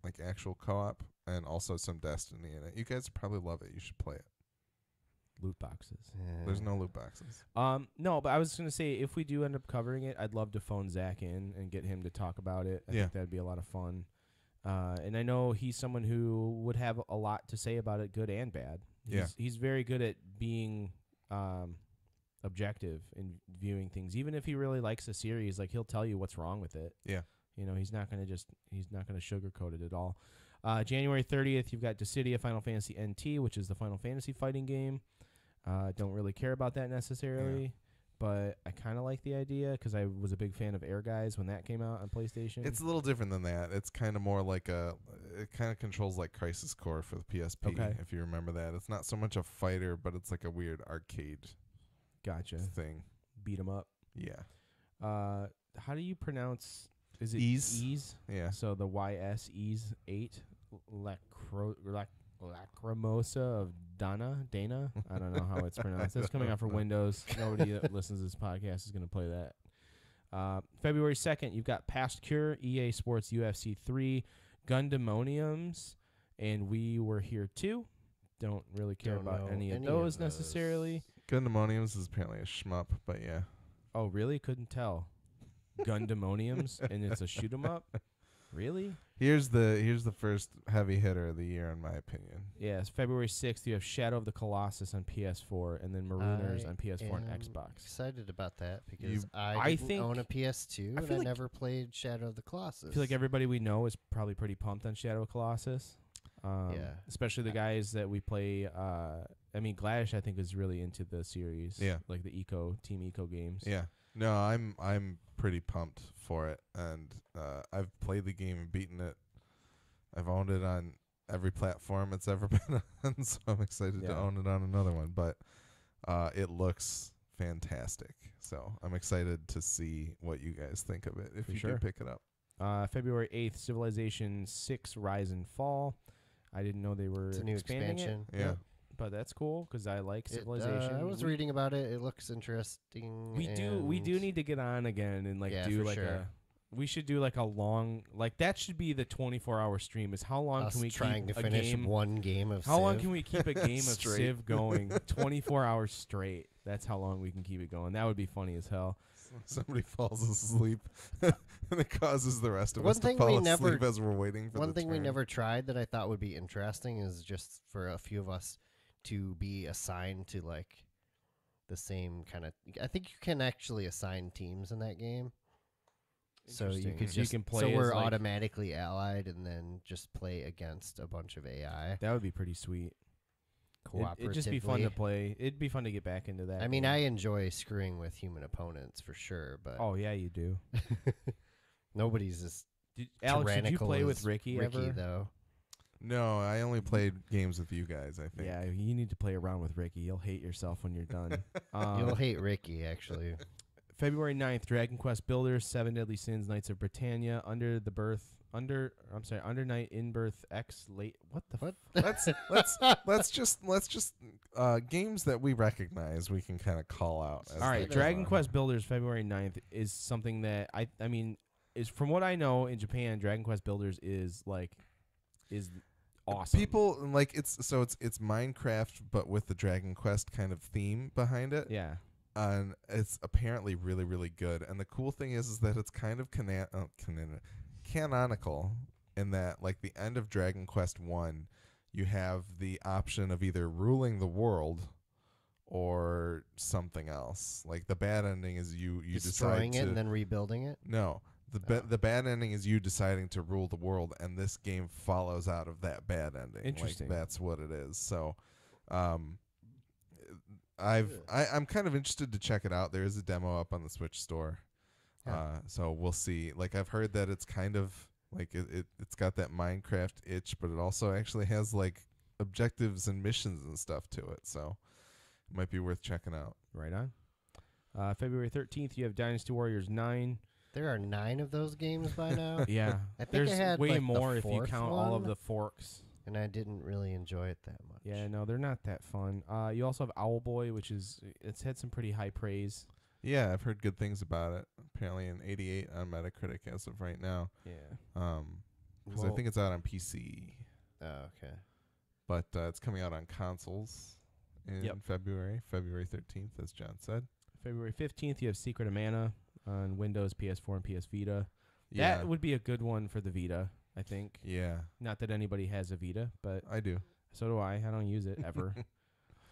like actual co-op, and also some Destiny in it. You guys probably love it. You should play it. Loot boxes. There's no loot boxes. No, but I was gonna say if we do end up covering it, I'd love to phone Zach in and get him to talk about it. I think that'd be a lot of fun. And I know he's someone who would have a lot to say about it, good and bad. He's very good at being objective in viewing things. Even if he really likes a series, like he'll tell you what's wrong with it. Yeah. You know, he's not gonna sugarcoat it at all. January 30th, you've got Dissidia Final Fantasy NT, which is the Final Fantasy fighting game. Don't really care about that necessarily, but I kind of like the idea because I was a big fan of Air Guys when that came out on PlayStation. It's a little different than that. It's kind of more like it kind of controls like Crisis Core for the PSP, if you remember that. It's not so much a fighter, but it's like a weird arcade thing. Beat 'em up. Yeah. How do you pronounce, is it Ys? Ys? Yeah. So the YS Ys 8, Lacrimosa of Dana. I don't know how it's pronounced. It's coming out for Windows. Nobody that listens to this podcast is going to play that. February 2nd, you've got Past Cure, EA Sports UFC 3, Gundamoniums, and We Were Here Too. Don't really care about any of those necessarily. Gundamoniums is apparently a shmup, but yeah. Oh, really? Couldn't tell. Gundamoniums, and it's a shoot 'em up? Really? Here's the first heavy hitter of the year, in my opinion. Yes, February 6th, you have Shadow of the Colossus on PS4, and then Marooners on PS4 and Xbox. Excited about that because I own a PS2 and I never played Shadow of the Colossus. I feel like everybody we know is probably pretty pumped on Shadow of the Colossus. Especially the guys that we play. I mean, Gladish, I think, is really into the series. Yeah. Like the Team Eco games. Yeah. No, I'm pretty pumped for it, and I've played the game and beaten it. I've owned it on every platform it's ever been on, so I'm excited to own it on another one. But it looks fantastic, so I'm excited to see what you guys think of it if you do pick it up. February 8th, Civilization 6 Rise and Fall. I didn't know they were it's a new expansion. Yeah. But that's cool because I like Civilization. I was reading about it. It looks interesting. We do need to get on again and do like we should do like a long, like that should be the 24-hour stream. Is how long can we trying keep to finish a game, one game of how Civ? long can we keep a game of Civ going 24 hours straight? That's how long we can keep it going. That would be funny as hell. Somebody falls asleep and it causes the rest of us to fall asleep as we're waiting for one thing turn. We never tried that I thought would be interesting is just for a few of us to be assigned to like the same kind of. I think you can actually assign teams in that game. So you could just play. So we're automatically allied, and then just play against a bunch of AI. That would be pretty sweet. Cooperatively. It'd just be fun to play. It'd be fun to get back into that. I mean, I enjoy screwing with human opponents for sure, but oh yeah, you do. Nobody's as Alex, did you play with Ricky ever? Though. No, I only played games with you guys, I think. Yeah, you need to play around with Ricky. You'll hate yourself when you're done. You'll hate Ricky, actually. February 9th, Dragon Quest Builders, 7 Deadly Sins, Knights of Britannia, Under Night in Birth X late. What the? Let's just games that we recognize we can kind of call out. All right, Dragon Quest Builders, February 9th is something that I mean is from what I know in Japan, Dragon Quest Builders is awesome. People like it's Minecraft but with the Dragon Quest kind of theme behind it. Yeah. And it's apparently really, really good. And the cool thing is that it's kind of canonical in that, like, the end of Dragon Quest 1, you have the option of either ruling the world or something else. Like, the bad ending is you destroying decide it and then rebuilding it? No. The bad ending is you deciding to rule the world, and this game follows out of that bad ending. Interesting. Like, that's what it is. So, I'm kind of interested to check it out. There is a demo up on the Switch store, so we'll see. Like, I've heard that it's kind of like it's got that Minecraft itch, but it also actually has like objectives and missions and stuff to it. So it might be worth checking out. Right on. February 13th, you have Dynasty Warriors 9. There are 9 of those games by now. Yeah, I think there's I had way like more the if you count one. all of the forks. and I didn't really enjoy it that much. Yeah, no, they're not that fun. You also have Owlboy, which it's had some pretty high praise. Yeah, I've heard good things about it. Apparently an 88 on Metacritic as of right now. Yeah. Because I think it's out on PC, Oh, okay. but it's coming out on consoles in Yep. February 13th, as John said. February 15th, you have Secret of Mana on Windows, PS4, and PS Vita. Yeah, That would be a good one for the Vita, I think. yeah, Not that anybody has a Vita, but I do. so do I. I don't use it ever.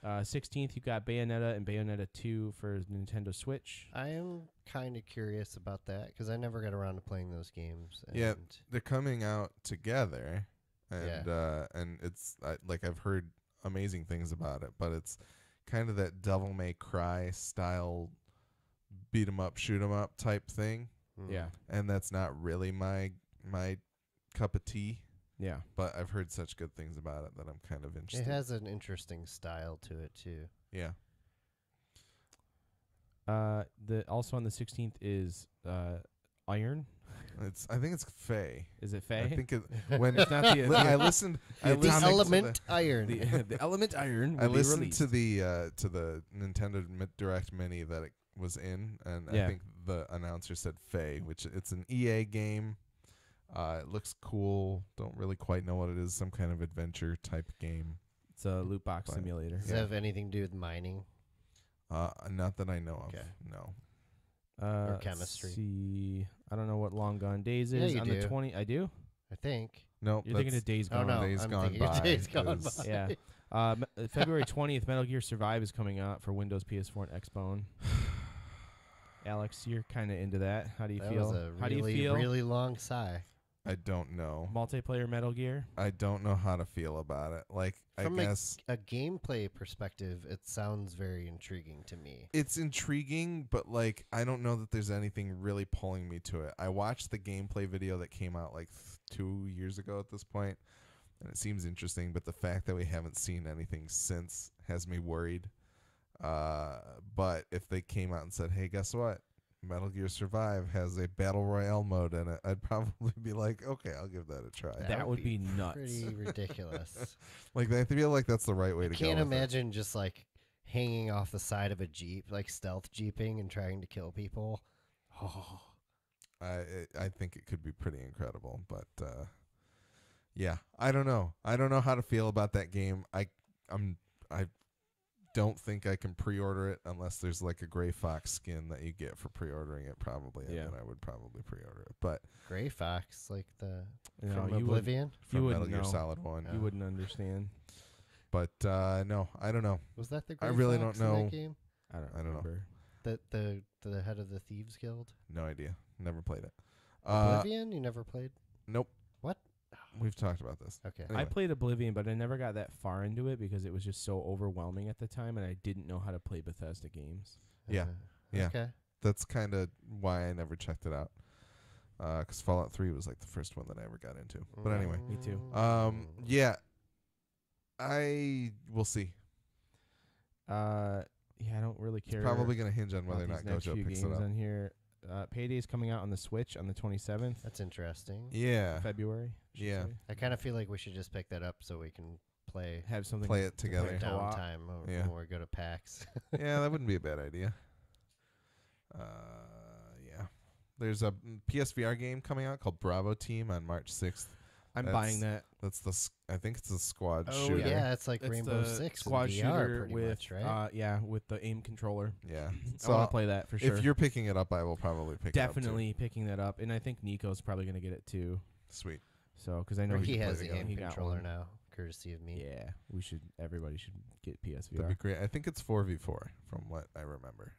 16th, you got Bayonetta and Bayonetta 2 for Nintendo Switch. I am kind of curious about that because I never got around to playing those games. And Yeah. They're coming out together, and it's like I've heard amazing things about it, but it's kind of that Devil May Cry style beat 'em up, shoot 'em up type thing, Yeah. and that's not really my cup of tea. Yeah. But I've heard such good things about it that I'm kind of It interested. has an interesting style to it too. Yeah. The also on the 16th is Iron. I think it's Faye. Is it Faye? I think it when It's not the I listened. I the The listened to Element Iron. the Element Iron. Will I be listened released. to the Nintendo Direct Mini that it was in, and Yeah. I think the announcer said Faye, which it's an EA game. It looks cool. Don't really quite know what it is. Some kind of adventure type game. It's a loot box But- simulator. Does it have anything to do with mining? Not that I know of. Okay. No. Let's chemistry. See, I don't know what Long Gone Days Yeah, is. you on do. the 20, I do. I think. Nope. You're thinking that's- of Days Oh Gone. no, Days I'm Gone thinking of By Days Gone is- By. Yeah. February 20th, Metal Gear Survive is coming out for Windows, PS4, and Xbone. Alex, you're kind of into that. How do you That feel? was a How do you really, feel? really long sigh. I don't know. Multiplayer Metal Gear? I don't know how to feel about it. Like, From I guess a gameplay perspective, it sounds very intriguing to me. it's intriguing, but like I don't know that there's anything really pulling me to it. I watched the gameplay video that came out like 2 years ago at this point, and it seems interesting, but the fact that we haven't seen anything since has me worried. But if they came out and said, "Hey, guess what? Metal Gear Survive has a battle royale mode in it," I'd probably be like, "Okay, I'll give that a try." That would be nuts. Pretty ridiculous. Like I feel like that's the right way I to go. can't with it. imagine just like hanging off the side of a jeep, like stealth jeeping and trying to kill people. Oh, I think it could be pretty incredible, but yeah, I don't know. I don't know how to feel about that game. I don't think I can pre-order it unless there's like a Gray Fox skin that you get for pre-ordering it. Probably, and Yeah. then I would probably pre-order it. But Gray Fox, like the No, from you would- Oblivion. from Metal wouldn't Gear know. Solid 1, Oh. You wouldn't understand. but no, I don't know. Was that the I Gray really Fox don't in know. that game? I don't I don't know. remember. The head of the Thieves Guild. No idea. Never played it. Oblivion, you never played? Nope. What? We've talked about this. Okay. Anyway. I played Oblivion, but I never got that far into it because it was just so overwhelming at the time, and I didn't know how to play Bethesda games. Yeah. Yeah. Okay. That's kind of why I never checked it out. Because Fallout 3 was like the first one that I ever got into. But anyway. Me too. Yeah. I will see. Yeah, I don't really It's care. probably going to hinge on about whether or these not next Gojo few picks games it up. on here. Payday's coming out on the Switch on the 27th That's interesting. Yeah. February. I should Yeah. say. I kind of feel like we should just pick that up so we can play Have something. Play it to play together. co-op. downtime Yeah. when we go to PAX. Yeah, that wouldn't be a bad idea. Yeah. There's a PSVR game coming out called Bravo Team on March 6th. I'm That's buying that. That's I think it's a squad Oh shooter. yeah, it's like It's Rainbow the Six squad in VR shooter pretty with much, right? with the aim controller. Yeah. I So want to play that for sure. if you're picking it up, I will probably pick it up. Definitely picking that up, and I think Nico's probably going to get it too. Too. Sweet. So because I know Ricky can play has the together. aim He got controller one. now, courtesy of me. Yeah, we should. Everybody should get PSVR. That'd be great. I think it's 4v4 from what I remember.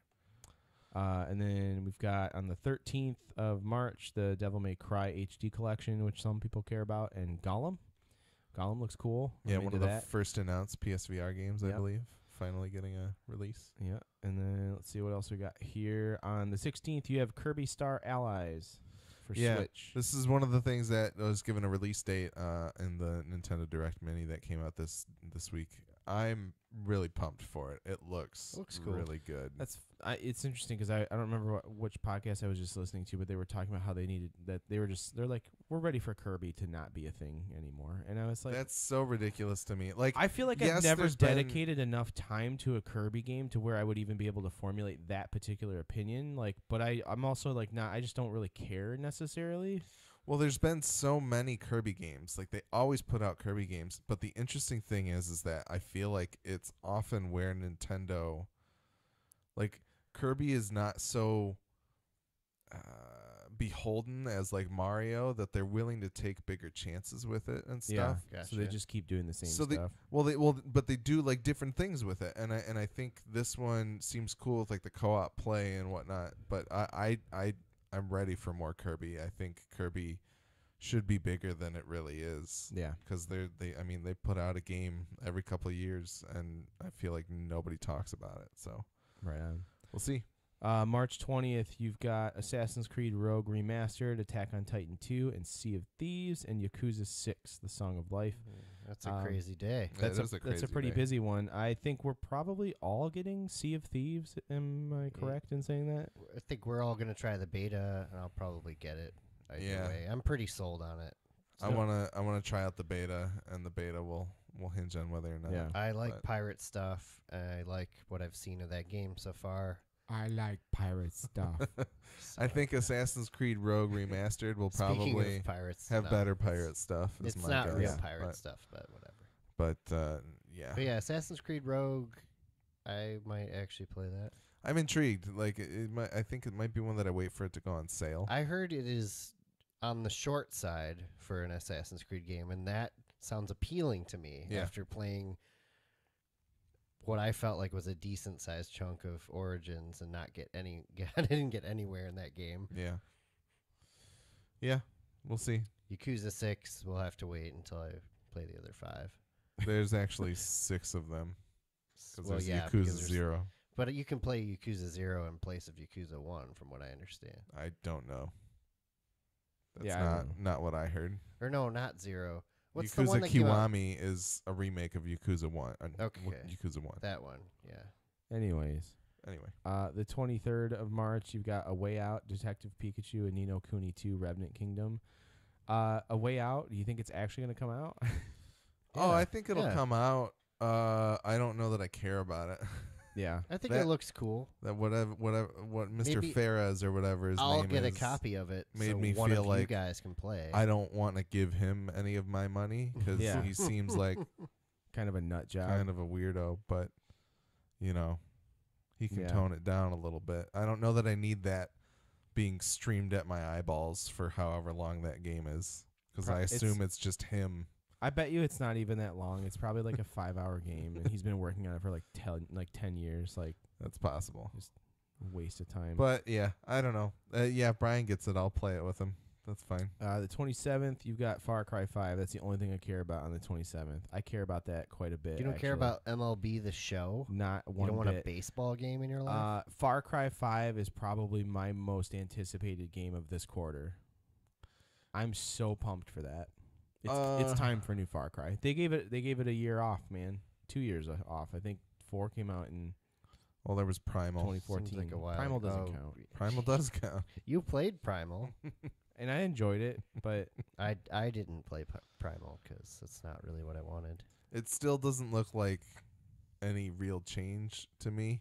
And then we've got on the 13th of March the Devil May Cry HD collection, which some people care about, and Gollum. Gollum looks cool. Yeah, I'm one into of the that. first announced PSVR games, I Yep. believe. Finally getting a release. Yeah, and then let's see what else we got here. On the 16th, you have Kirby Star Allies for Yeah, Switch. This is one of the things that was given a release date in the Nintendo Direct Mini that came out this week. I'm really pumped for it. It looks cool. really good. It's interesting because I don't remember which podcast I was just listening to, but they were talking about how they needed that they're like, we're ready for Kirby to not be a thing anymore, and I was like, That's so ridiculous to me. Like I feel like yes, I've never there's been- dedicated enough time to a Kirby game to where I would even be able to formulate that particular opinion. Like, but I'm also like not. I just don't really care necessarily. Well, there's been so many Kirby games. Like they always put out Kirby games, but the interesting thing is that I feel like it's often where Nintendo, like Kirby is not so beholden as like Mario that they're willing to take bigger chances with it and stuff. Gotcha. So they just keep doing the same So stuff. But they do like different things with it, and I think this one seems cool with like the co-op play and whatnot. But I'm ready for more Kirby. I think Kirby should be bigger than it really is. Yeah. Because they put out a game every couple of years, and I feel like nobody talks about it. So Right on. we'll see. March 20th, you've got Assassin's Creed Rogue Remastered, Attack on Titan 2, and Sea of Thieves, and Yakuza 6, The Song of Life. That's a crazy day. That is a That's a crazy pretty day. busy one. I think we're probably all getting Sea of Thieves. Am I correct in saying that? I think we're all gonna try the beta, and I'll probably get it either Yeah. way. I'm pretty sold on it. I wanna try out the beta, and the beta will hinge on whether or not. Yeah. I like But- pirate stuff. I like what I've seen of that game so far. I like pirate stuff. I think Assassin's Creed Rogue Remastered will Speaking probably of pirates, have no, better it's- pirate stuff. Is It's my not guess. real pirate But- stuff, but whatever. But yeah, But yeah, Assassin's Creed Rogue, I might actually play that. I'm intrigued. Like I think it might be one that I wait for it to go on sale. I heard it is on the short side for an Assassin's Creed game, and that sounds appealing to me Yeah. after playing what I felt like was a decent sized chunk of Origins and not get any. I didn't get anywhere in that game. Yeah. Yeah, we'll see. Yakuza 6, we'll have to wait until I play the other 5. There's actually 6 of them because Well, there's yeah, Yakuza because there's- 0. But you can play Yakuza 0 in place of Yakuza 1, from what I understand. I don't know. That's Yeah, I don't not what I heard. Or no, not 0. What's the Yakuza one that came out? Kiwami is a remake of Yakuza 1. Okay. Yakuza 1. That one, yeah. Anyways, Anyway, the 23rd of March, you've got A Way Out, Detective Pikachu, and Nino Kuni 2, Revenant Kingdom. A Way Out, do you think it's actually going to come out? oh, I think it'll yeah. come out. I don't know that I care about it. Yeah. I think That- it looks cool. That what Mr. Maybe Ferraz or whatever his I'll name get is a copy of it. made so me one feel of you like guys can play. I don't want to give him any of my money because Yeah. he seems like Kind of a nut job. kind of a weirdo, but you know, he can Yeah. tone it down a little bit. I don't know that I need that being streamed at my eyeballs for however long that game is because I assume it's just him. I bet you it's not even that long. It's probably like a 5-hour game, and he's been working on it for like 10 years. Like, That's possible. waste of time. But yeah, I don't know. Yeah, if Brian gets it, I'll play it with him. That's fine. The 27th, you've got Far Cry 5. That's the only thing I care about on the 27th. I care about that quite a bit. You don't care actually. about MLB The Show? Not You one don't want a bit. baseball game in your life? Far Cry 5 is probably my most anticipated game of this quarter. I'm so pumped for that. It's time for a new Far Cry. They gave it a year off, man. 2 years off. I think 4 came out in Well, there was Primal. 2014. Seems like a while Primal doesn't ago. count. Primal does count. You played Primal. And I enjoyed it, but I didn't play Primal because that's not really what I wanted. It still doesn't look like any real change to me.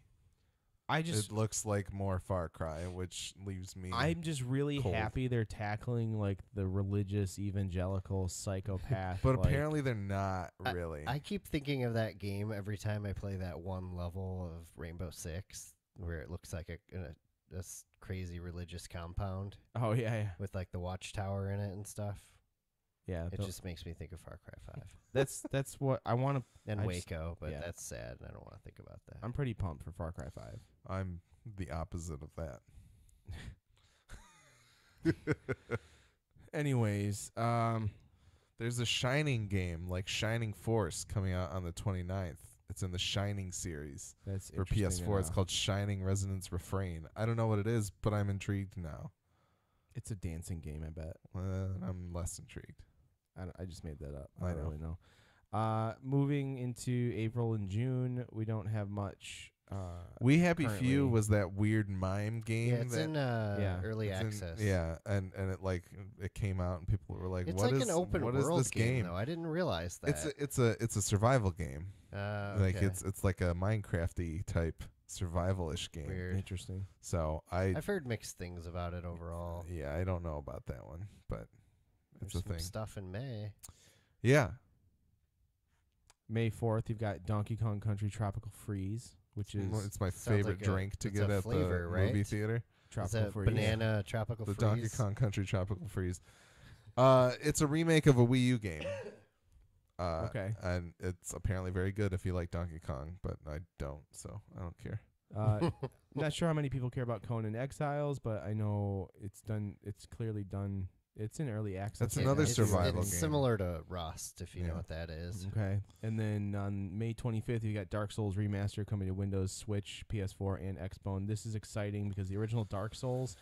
I just It looks like more Far Cry, which leaves me. I'm just really cold. happy they're tackling like the religious evangelical psychopath. but like- apparently they're not really. I keep thinking of that game every time I play that one level of Rainbow Six where it looks like this crazy religious compound oh yeah, with like the watchtower in it and stuff. yeah. It just makes me think of Far Cry 5 that's what I want to. and I just- Waco, but yeah. that's sad, and I don't want to think about that. I'm pretty pumped for Far Cry 5. I'm the opposite of that. Anyways, There's a Shining game, like Shining Force, coming out on the 29th. It's in the Shining series that's for interesting PS4. It's enough. called Shining Resonance Refrain. I don't know what it is, but I'm intrigued now. It's a dancing game, I bet. I'm less intrigued. I just made that up. I I don't know. really know. Moving into April and June, we don't have much. We Happy currently. Few was that weird mime game. Yeah, it's that in early it's in- access. and it came out and people were like, It's "What like is an open what world is this game?" though. I didn't realize that. It's a survival game. Like Okay. it's like a Minecrafty type survival-ish game. Weird. Interesting. So I've heard mixed things about it overall. yeah, I don't know about that one, but it's There's a some thing. stuff in May. Yeah. May 4th, you've got Donkey Kong Country Tropical Freeze, which is It's my sounds favorite like a- drink to it's get a at flavor, the right? movie theater. Is Tropical that Freeze. banana tropical The freeze? Donkey Kong Country Tropical Freeze. It's a remake of a Wii U game. Okay. And it's apparently very good if you like Donkey Kong, but I don't, so I don't care. Not sure how many people care about Conan Exiles, but I know it's done. It's clearly done. It's in early access. That's right another now. survival it's game. similar to Rust, if you Yeah. know what that is. Okay. And then on May 25th, you got Dark Souls Remaster coming to Windows, Switch, PS4, and Xbone. This is exciting because the original Dark Souls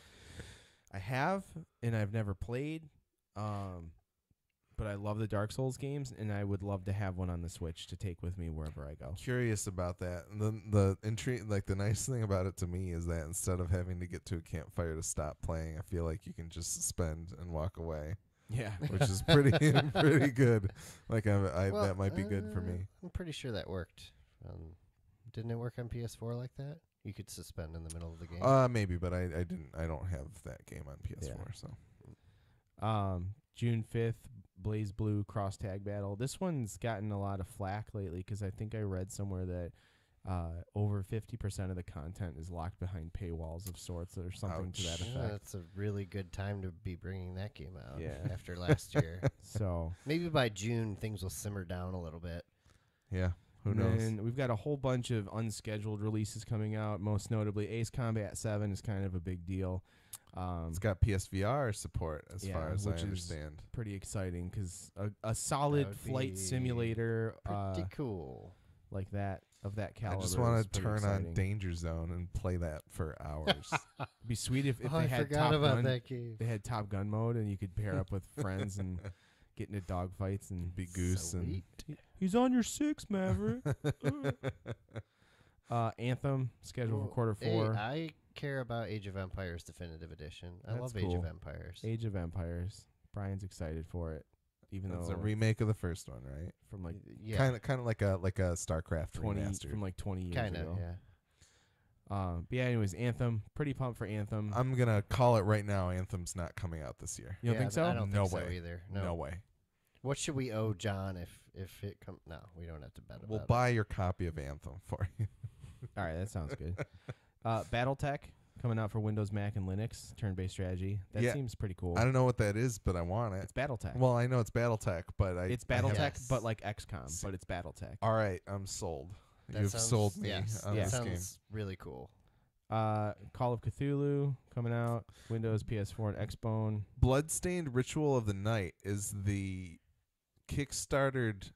I have and I've never played. But I love the Dark Souls games, and I would love to have one on the Switch to take with me wherever I go. Curious about that. The intrigue, like the nice thing about it to me is that instead of having to get to a campfire to stop playing, I feel like you can just suspend and walk away, Yeah. which is pretty pretty good. Like Well, that might be good for me. I'm pretty sure that worked. Didn't it work on PS4 like that? You could suspend in the middle of the game. Maybe, but I don't have that game on PS4, so June 5th, Blaze Blue Cross Tag Battle. This one's gotten a lot of flack lately because I think I read somewhere that over 50% of the content is locked behind paywalls of sorts or something to that Ouch. Yeah, effect. that's a really good time to be bringing that game out. Yeah. After last year, So maybe by June things will simmer down a little bit. yeah. Who and knows? then we've got a whole bunch of unscheduled releases coming out. Most notably, Ace Combat 7 is kind of a big deal. It's got PSVR support as yeah, far as I which is understand. pretty exciting because a solid would flight be simulator Pretty cool. like that of that I caliber. just want is to pretty turn exciting. on Danger Zone and play that for hours. It'd be sweet if I they had forgot Top about Gun. that game. They had Top Gun mode, and you could pair up with friends and get into dogfights and Be Goose Sweet. He's on your 6, Maverick. Anthem scheduled for quarter Hey, 4. I care about Age of Empires Definitive Edition. I That's love Age cool. of Empires. Age of Empires. Brian's excited for it, even It's though a remake of the first one, right? from like Yeah, Kind of like a StarCraft 20 remaster. from like 20 years kind of. ago. Yeah. But yeah, anyways, Anthem. Pretty pumped for Anthem. I'm gonna call it right now. Anthem's not coming out this year. You don't Yeah, think so? I don't No think so way. either. No, No. way. What should we owe John if it comes? No, we don't have to bet about We'll it. buy your copy of Anthem for you. All right, that sounds good. BattleTech coming out for Windows, Mac, and Linux. Turn-based strategy. That Yeah. seems pretty cool. I don't know what that is, but I want it. It's BattleTech. Well, I know it's BattleTech, but it's I haven't- BattleTech, Yes. but like XCOM, S- but it's BattleTech. All right, I'm sold. That You've sounds- sold me Yes, on Yeah. that this game. sounds really cool. Call of Cthulhu coming out. Windows, PS4, and Xbone. Bloodstained Ritual of the Night is the Kickstartered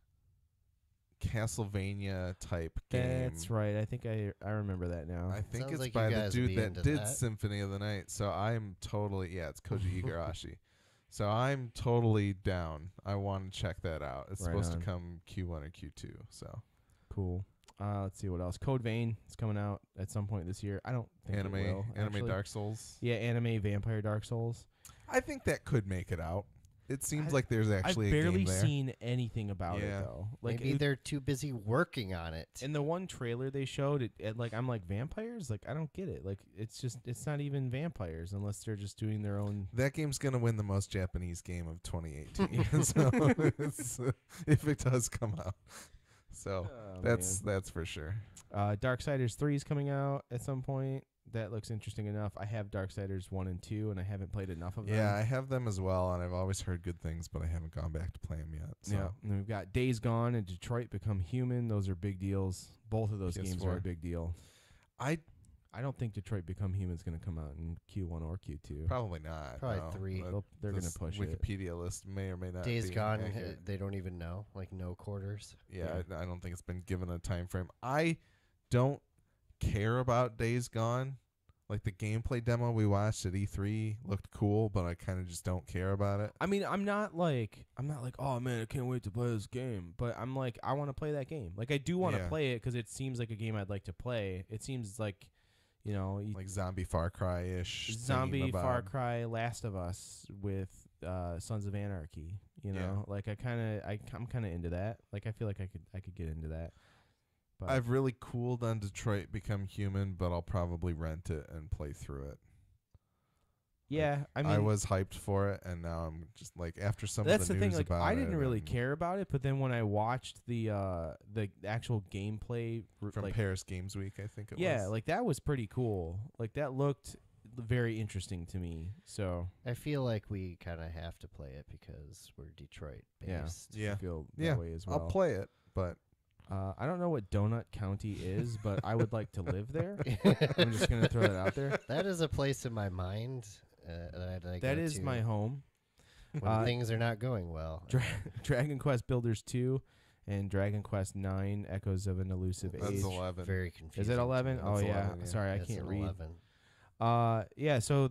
Castlevania type game. That's right. I think I remember that now. I think Sounds it's like you by the guys would dude be that into did that. Symphony of the Night. So I'm totally it's Koji Igarashi. So I'm totally down. I want to check that out. It's Right supposed on. to come Q1 or Q2. So Cool. Let's see what else. Code Vein is coming out at some point this year. I don't think it will, anime actually. Dark Souls. Yeah, anime Vampire Dark Souls. I think that could make it out. It seems I- like there's actually I've a barely game there. seen anything about Yeah. it though. Like Maybe they're too busy working on it. in the one trailer they showed, I'm like vampires. Like I don't get it. Like it's not even vampires unless they're just doing their own. That game's gonna win the most Japanese game of 2018. So if it does come out, so Oh, that's for sure. Darksiders 3 is coming out at some point. That looks interesting enough. I have Darksiders 1 and 2, and I haven't played enough of them. Yeah, I have them as well, and I've always heard good things, but I haven't gone back to play them yet. So. Yeah, and we've got Days Gone and Detroit Become Human. Those are big deals. Both of those games are a PS4. big deal. I I don't think Detroit Become Human is going to come out in Q1 or Q2. probably not. Probably no. 3. They're going This to push it. Wikipedia list may or may not. Days be Gone, accurate. they don't even know. Like, no quarters. Yeah, I don't think it's been given a time frame. I don't care about Days Gone. Like the gameplay demo we watched at E3 looked cool, but I kind of just don't care about it. I mean, I'm not like, oh man, I can't wait to play this game. But I'm like, I want to play that game. Like, I do want to Yeah. play it because it seems like a game I'd like to play. It seems like, you know, Like zombie Far Cry-ish. zombie thingamabob. Far Cry, Last of Us with Sons of Anarchy. You know, like I'm kind of into that. Like, I feel like I could get into that. But I've really cooled on Detroit Become Human, but I'll probably rent it and play through it. yeah, I mean, I was hyped for it, and now I'm just like, after some that's of the the news thing. Like, about I it, didn't really and care about it, but then when I watched the actual gameplay, from like, Paris Games Week, I think it yeah, was. like that was pretty cool. Like that looked very interesting to me. So I feel like we kind of have to play it because we're Detroit yeah, based. Yeah. I feel that Yeah, way as well. I'll play it, but I don't know what Donut County is, but I would like to live there. I'm just gonna throw that out there. That is a place in my mind that I That go is to my home. when things are not going well. Dragon Quest Builders 2 and Dragon Quest 9 Echoes of an Elusive that's Age. 11. Very confusing. Is it to 11? me. Oh That's yeah. 11, yeah. Sorry, I It's can't an read. 11. Yeah, so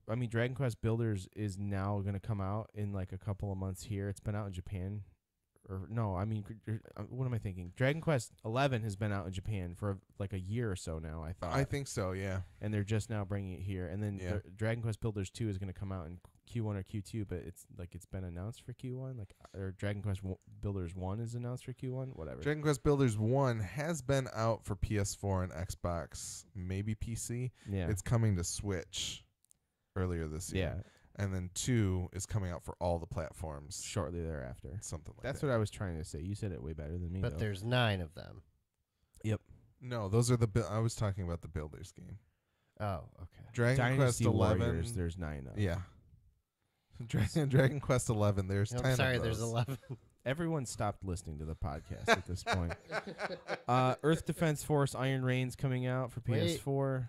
I mean Dragon Quest Builders is now going to come out in like a couple of months here. It's been out in Japan. Or no, I mean what am I thinking? Dragon Quest 11 has been out in Japan for like a year or so now, I thought. I think so, yeah. And they're just now bringing it here. And then Yeah. Dragon Quest Builders 2 is going to come out in Q1 or Q2, but it's been announced for Q1, like, or Dragon Quest Builders 1 is announced for Q1, whatever. Dragon Quest Builders 1 has been out for PS4 and Xbox, maybe PC. Yeah. It's coming to Switch earlier this year. yeah, And then 2 is coming out for all the platforms. shortly thereafter. Something like That's that. what I was trying to say. You said it way better than me, But though. there's 9 of them. No, those are I was talking about the Builders game. Oh, okay. Dragon Dynasty Quest 11. Warriors, there's 9 of. Yeah. Dragon Quest 11, there's 10 I'm sorry, of there's those. 11. Everyone stopped listening to the podcast at this point. Earth Defense Force Iron Rain's coming out for Wait. PS4.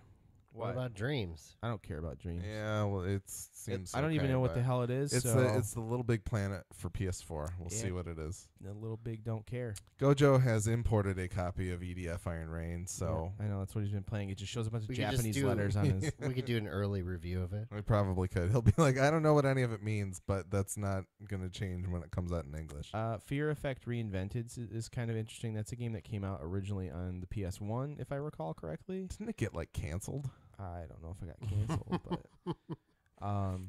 What about Dreams? I don't care about Dreams. Yeah, well, it seems I don't even okay, know what but the hell it is. It's so the Little Big Planet for PS4. We'll see Yeah. what it is. a little big don't care. Gojo has imported a copy of EDF Iron Rain, so Yeah, I know that's what he's been playing. It just shows a bunch of We could just Japanese do- letters on his. We could do an early review of it. we probably could. He'll be like, I don't know what any of it means, but that's not going to change when it comes out in English. Fear Effect Reinvented is kind of interesting. That's a game that came out originally on the PS1, if I recall correctly. Didn't it get, like, canceled? I don't know if it got canceled, but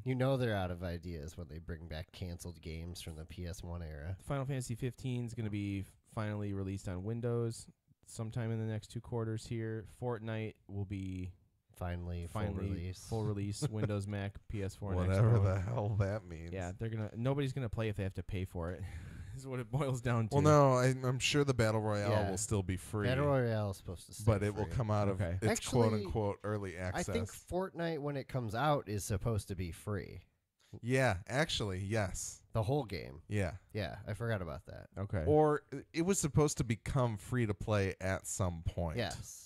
You know they're out of ideas when they bring back canceled games from the PS1 era. Final Fantasy 15 is going to be finally released on Windows sometime in the next 2 quarters here. Fortnite will be Finally, full release Windows, Mac, PS4, and Whatever Xbox. the hell that means. Yeah, nobody's gonna play if they have to pay for it. Is what it boils down to. Well, no, I'm sure the Battle Royale Yeah. will still be free. Battle Royale is supposed to stay but it will free. come out of Okay. its Actually, quote-unquote early access. I think Fortnite, when it comes out, is supposed to be free. Yeah, actually, yes. The whole game. Yeah. Yeah, I forgot about that. Okay. Or it was supposed to become free to play at some point. Yes.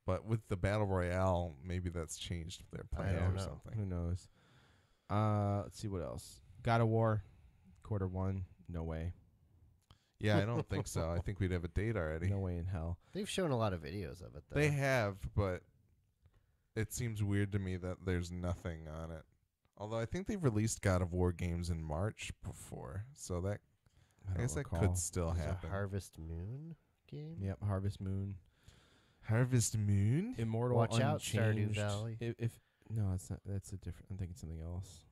But with the Battle Royale, maybe that's changed their plan don't or know. something. Who knows? Let's see what else. God of War, Q1. No way. Yeah, I don't think so. I think we'd have a date already. No way in hell. They've shown a lot of videos of it, though. They have, but it seems weird to me that there's nothing on it. Although I think they've released God of War games in March before, so that I guess that recall. could still There's a happen. Harvest Moon game. Yep. Harvest Moon. Harvest Moon? Immortal Watch out, Unchanged. Stardew Valley. If no, it's not. That's a different. I'm thinking something else.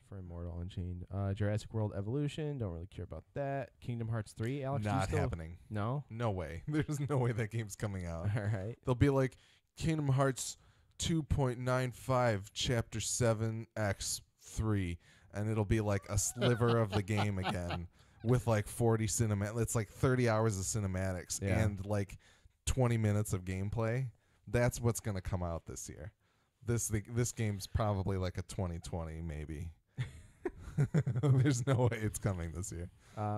For Immortal Unchained. Jurassic World Evolution. Don't really care about that. Kingdom Hearts 3. Alex, do you Not still- happening. No. No way. There's no way that game's coming out. All right. They'll be like Kingdom Hearts 2.95 Chapter 7x3, and it'll be like a sliver of the game again with like 40 cinematic. It's like 30 hours of cinematics Yeah. and like 20 minutes of gameplay. That's what's going to come out this year. This game's probably like a 2020 maybe. There's no way it's coming this year.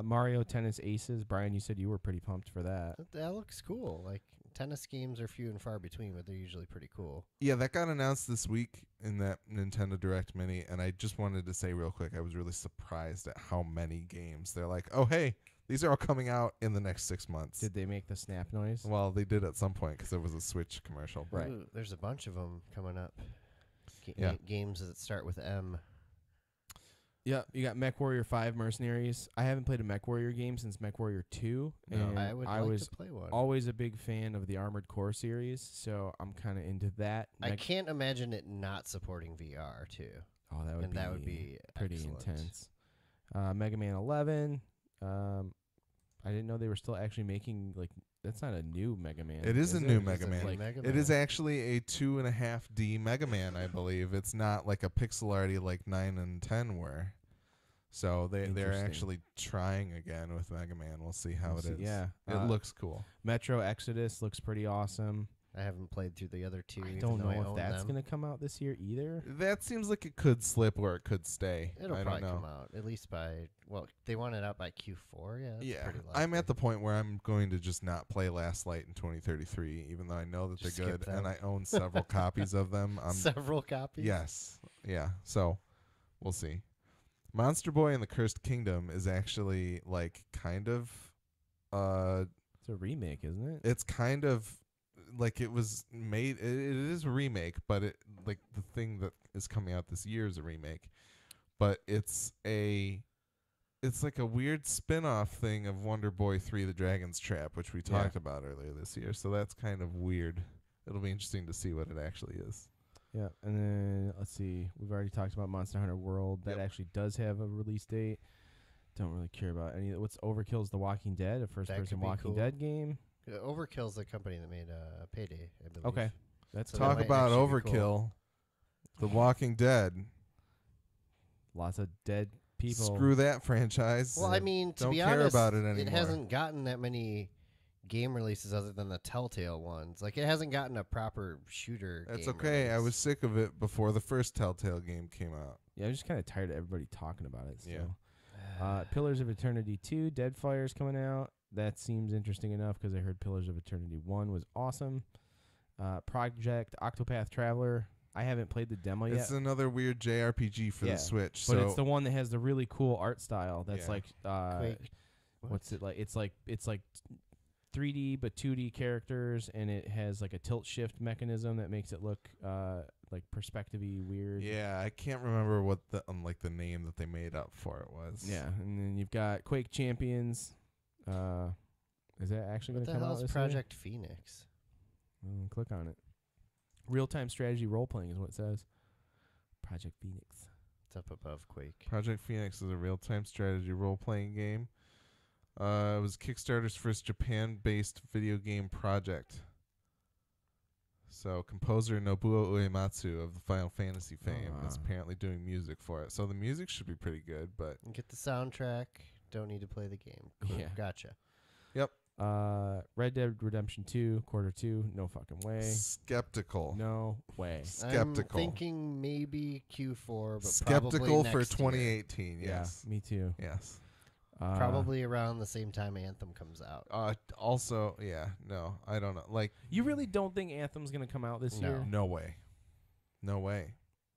Mario Tennis Aces. Brian, you said you were pretty pumped for that. That looks cool. Like tennis games are few and far between, but they're usually pretty cool. Yeah, that got announced this week in that Nintendo Direct Mini, and I just wanted to say real quick, I was really surprised at how many games. They're like, oh, hey, these are all coming out in the next 6 months. Did they make the snap noise? Well, they did at some point because it was a Switch commercial. But Right. Ooh, there's a bunch of them coming up. Yeah. Games that start with M. Yeah, you got MechWarrior 5 Mercenaries. I haven't played a MechWarrior game since MechWarrior 2, No. and I would like was to play one. always a big fan of the Armored Core series, so I'm kind of into that. I can't imagine it not supporting VR too. Oh, that would And be that would be pretty excellent. intense. Mega Man 11. I didn't know they were still actually making that's not a new Mega Man. It is a it? new It's Mega Man. like- Mega It is Man. actually a 2.5D Mega Man, I believe. It's not like a pixel arty like 9 and 10 were. So they're Interesting. actually trying again with Mega Man. We'll see how We'll it is. see. Yeah. It looks cool. Metro Exodus looks pretty awesome. I haven't played through the other two. I even don't though know I if own that's them. going to come out this year either. That seems like it could slip or it could stay. It'll I don't probably know. come out at least by they want it out by Q4. Yeah, that's Yeah, pretty I'm likely. at the point where I'm going to just not play Last Light in 2033, even though I know that Just they're skip good them. and I own several copies of them. Several copies. Yes, yeah. So we'll see. Monster Boy and the Cursed Kingdom is actually like kind of, It's a remake, isn't it? it's kind of like it was made. It is a remake, but it like the thing that is coming out this year is a remake, but it's like a weird spin-off thing of Wonder Boy 3 The Dragon's Trap, which we Yeah. talked about earlier this year. So that's kind of weird. It'll be interesting to see what it actually is. Yeah, and then let's see. We've already talked about Monster Hunter World. That Yep. actually does have a release date. Don't really care about any. What's Overkill's The Walking Dead, a first-person could be Walking cool. Dead game. Overkill's the company that made Payday, I believe. Okay, that's So cool. that Talk might about actually be overkill. cool. The Walking Dead. Lots of dead people. Screw that franchise. Well, I mean, to Don't be care honest, about it it anymore. hasn't gotten that many game releases other than the Telltale ones. Like, it hasn't gotten a proper shooter. That's game okay. I release. was sick of it before the first Telltale game came out. Yeah, I'm just kind of tired of everybody talking about it. Yeah. Still. Pillars of Eternity 2, Deadfire's coming out. That seems interesting enough because I heard Pillars of Eternity 1 was awesome. Project Octopath Traveler. I haven't played the demo yet. It's another weird JRPG for Yeah, the Switch. But so it's the one that has the really cool art style. That's Yeah. like Quake. what's it like? It's like 3D but 2D characters, and it has like a tilt shift mechanism that makes it look like perspective-y weird. yeah, I can't remember what the the name that they made up for it was. Yeah, and then you've got Quake Champions. Is that actually What going to the come out hell's this Project Phoenix? year? Click on it. Real-time strategy role-playing is what it says. Project Phoenix. It's up above Quake. Project Phoenix is a real-time strategy role-playing game. It was Kickstarter's first Japan-based video game project. So composer Nobuo Uematsu of the Final Fantasy fame is Ah. apparently doing music for it. So the music should be pretty good, but You get the soundtrack. Don't need to play the game. Cool. Yeah. Gotcha. Red Dead Redemption 2, Quarter 2, no fucking way. skeptical. No way. Skeptical. I'm thinking maybe Q4, but Skeptical probably for next year. 2018, yes. Yeah, me too. Yes. Probably around the same time Anthem comes out. Also, yeah, no, I don't know. Like, You really don't think Anthem's going to come out this No. year? no way. No way.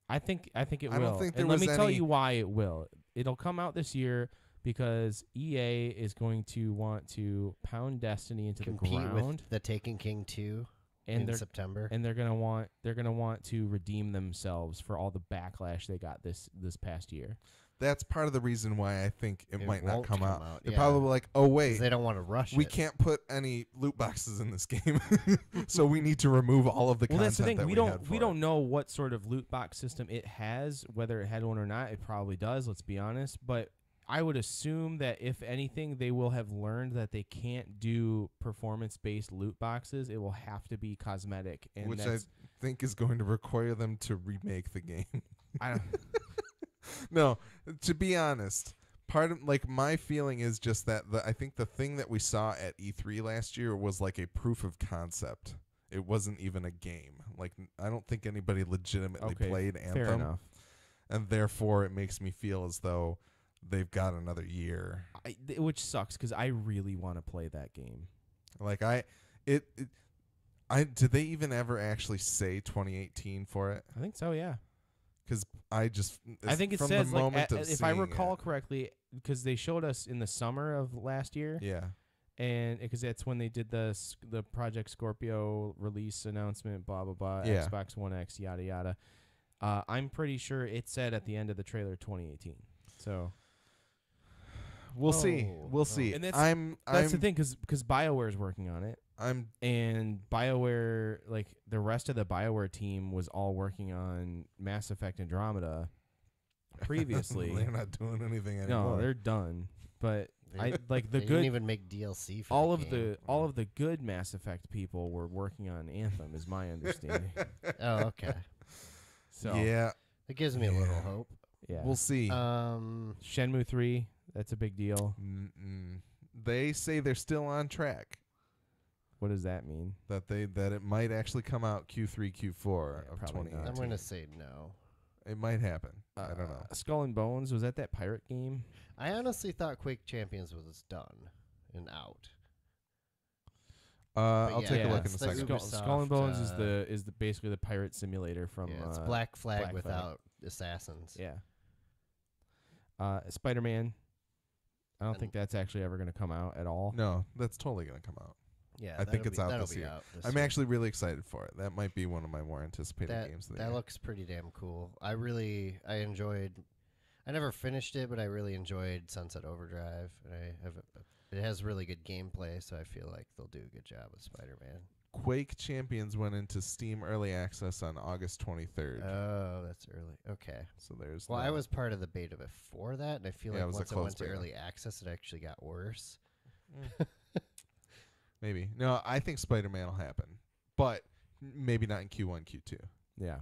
I think it I will. don't think there and let me was tell any- you why it will. It'll come out this year because EA is going to want to pound Destiny into Compete the ground, with the Taken King 2 and in they're September. and they're gonna want to redeem themselves for all the backlash they got this past year. That's part of the reason why I think it might not won't come out. They're yeah, probably like, oh, 'cause wait, they don't want to rush we it. can't put any loot boxes in this game, so we need to remove all of the Well, content that's the thing. that We had don't for we it. don't know what sort of loot box system it has, whether it had one or not. It probably does. Let's be honest. But I would assume that if anything, they will have learned that they can't do performance-based loot boxes. It will have to be cosmetic, and Which I that's think is going to require them to remake the game. I don't. No, to be honest, part of like my feeling is just that I think the thing that we saw at E3 last year was like a proof of concept. It wasn't even a game. Like I don't think anybody legitimately Okay, played fair Anthem, enough. and therefore it makes me feel as though they've got another year. Which sucks because I really want to play that game. Like Did they even ever actually say 2018 for it? I think so. Yeah. Because I think it from says the like moment of if I seeing recall it. correctly, because they showed us in the summer of last year, Yeah. and because that's when they did the Project Scorpio release announcement, blah blah blah, Yeah. Xbox One X, yada yada. I'm pretty sure it said at the end of the trailer 2018. So We'll see. Oh, We'll oh. see. And that's I'm the thing, because BioWare is working on it, I'm and BioWare, like the rest of the BioWare team, was all working on Mass Effect Andromeda previously. they're not doing anything anymore. No, they're done. But I like the They good. didn't even make DLC for all the of game. the all of the good Mass Effect people were working on Anthem, is my understanding. Oh, okay. So Yeah. That gives me a little Yeah. hope. yeah, We'll see. Shenmue 3, that's a big deal. They say they're still on track. What does that mean? That it might actually come out Q3, Q4 Yeah, of probably not. 2018. I'm gonna say no. It might happen. I don't know. Skull and Bones, was that pirate game? I honestly thought Quake Champions was done and out. I'll yeah, take a yeah, look in it's a the second. Uber- Skull and Bones is Ubisoft, the basically the pirate simulator from Yeah, it's Black Flag Black Flag. without assassins. Yeah. Spider-Man. I don't And- think that's actually ever going to come out at all. No, that's totally going to come out. Yeah, I think that'll it's be- out that'll this be year. out this I'm year. actually really excited for it. That might be one of my more anticipated games of the that year. looks pretty damn cool. I enjoyed. I never finished it, but I really enjoyed Sunset Overdrive. And it has really good gameplay, so I feel like they'll do a good job with Spider-Man. Quake Champions went into Steam Early Access on August 23rd. Oh, that's early. Okay. So there's Well, that. I was part of the beta before that, and I feel Yeah, it like was a once it went closed to beta. early access, it actually got worse. Maybe. No, I think Spider-Man will happen. But maybe not in Q1, Q2. Yeah.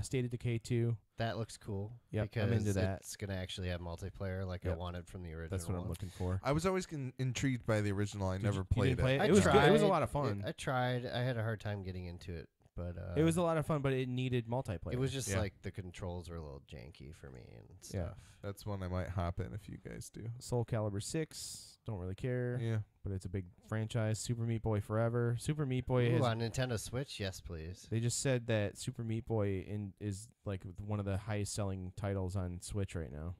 State of Decay 2. That looks cool. Yep, because I'm into that. it's gonna actually have multiplayer, like I Yep. wanted from the original. That's what I'm one. looking for. I was always intrigued by the original. I Did never you played didn't play it. it? I It was good. It was a tried. lot of fun. I tried. I had a hard time getting into it, but It was a lot of fun, but it needed multiplayer. It was just Yeah. like the controls were a little janky for me and stuff. That's one I might hop in if you guys do. Soul Calibur 6. Don't really care, Yeah. but it's a big franchise. Super Meat Boy Forever. Super Meat Boy Ooh, has. on Nintendo Switch, yes, please. They just said that Super Meat Boy is like one of the highest selling titles on Switch right now.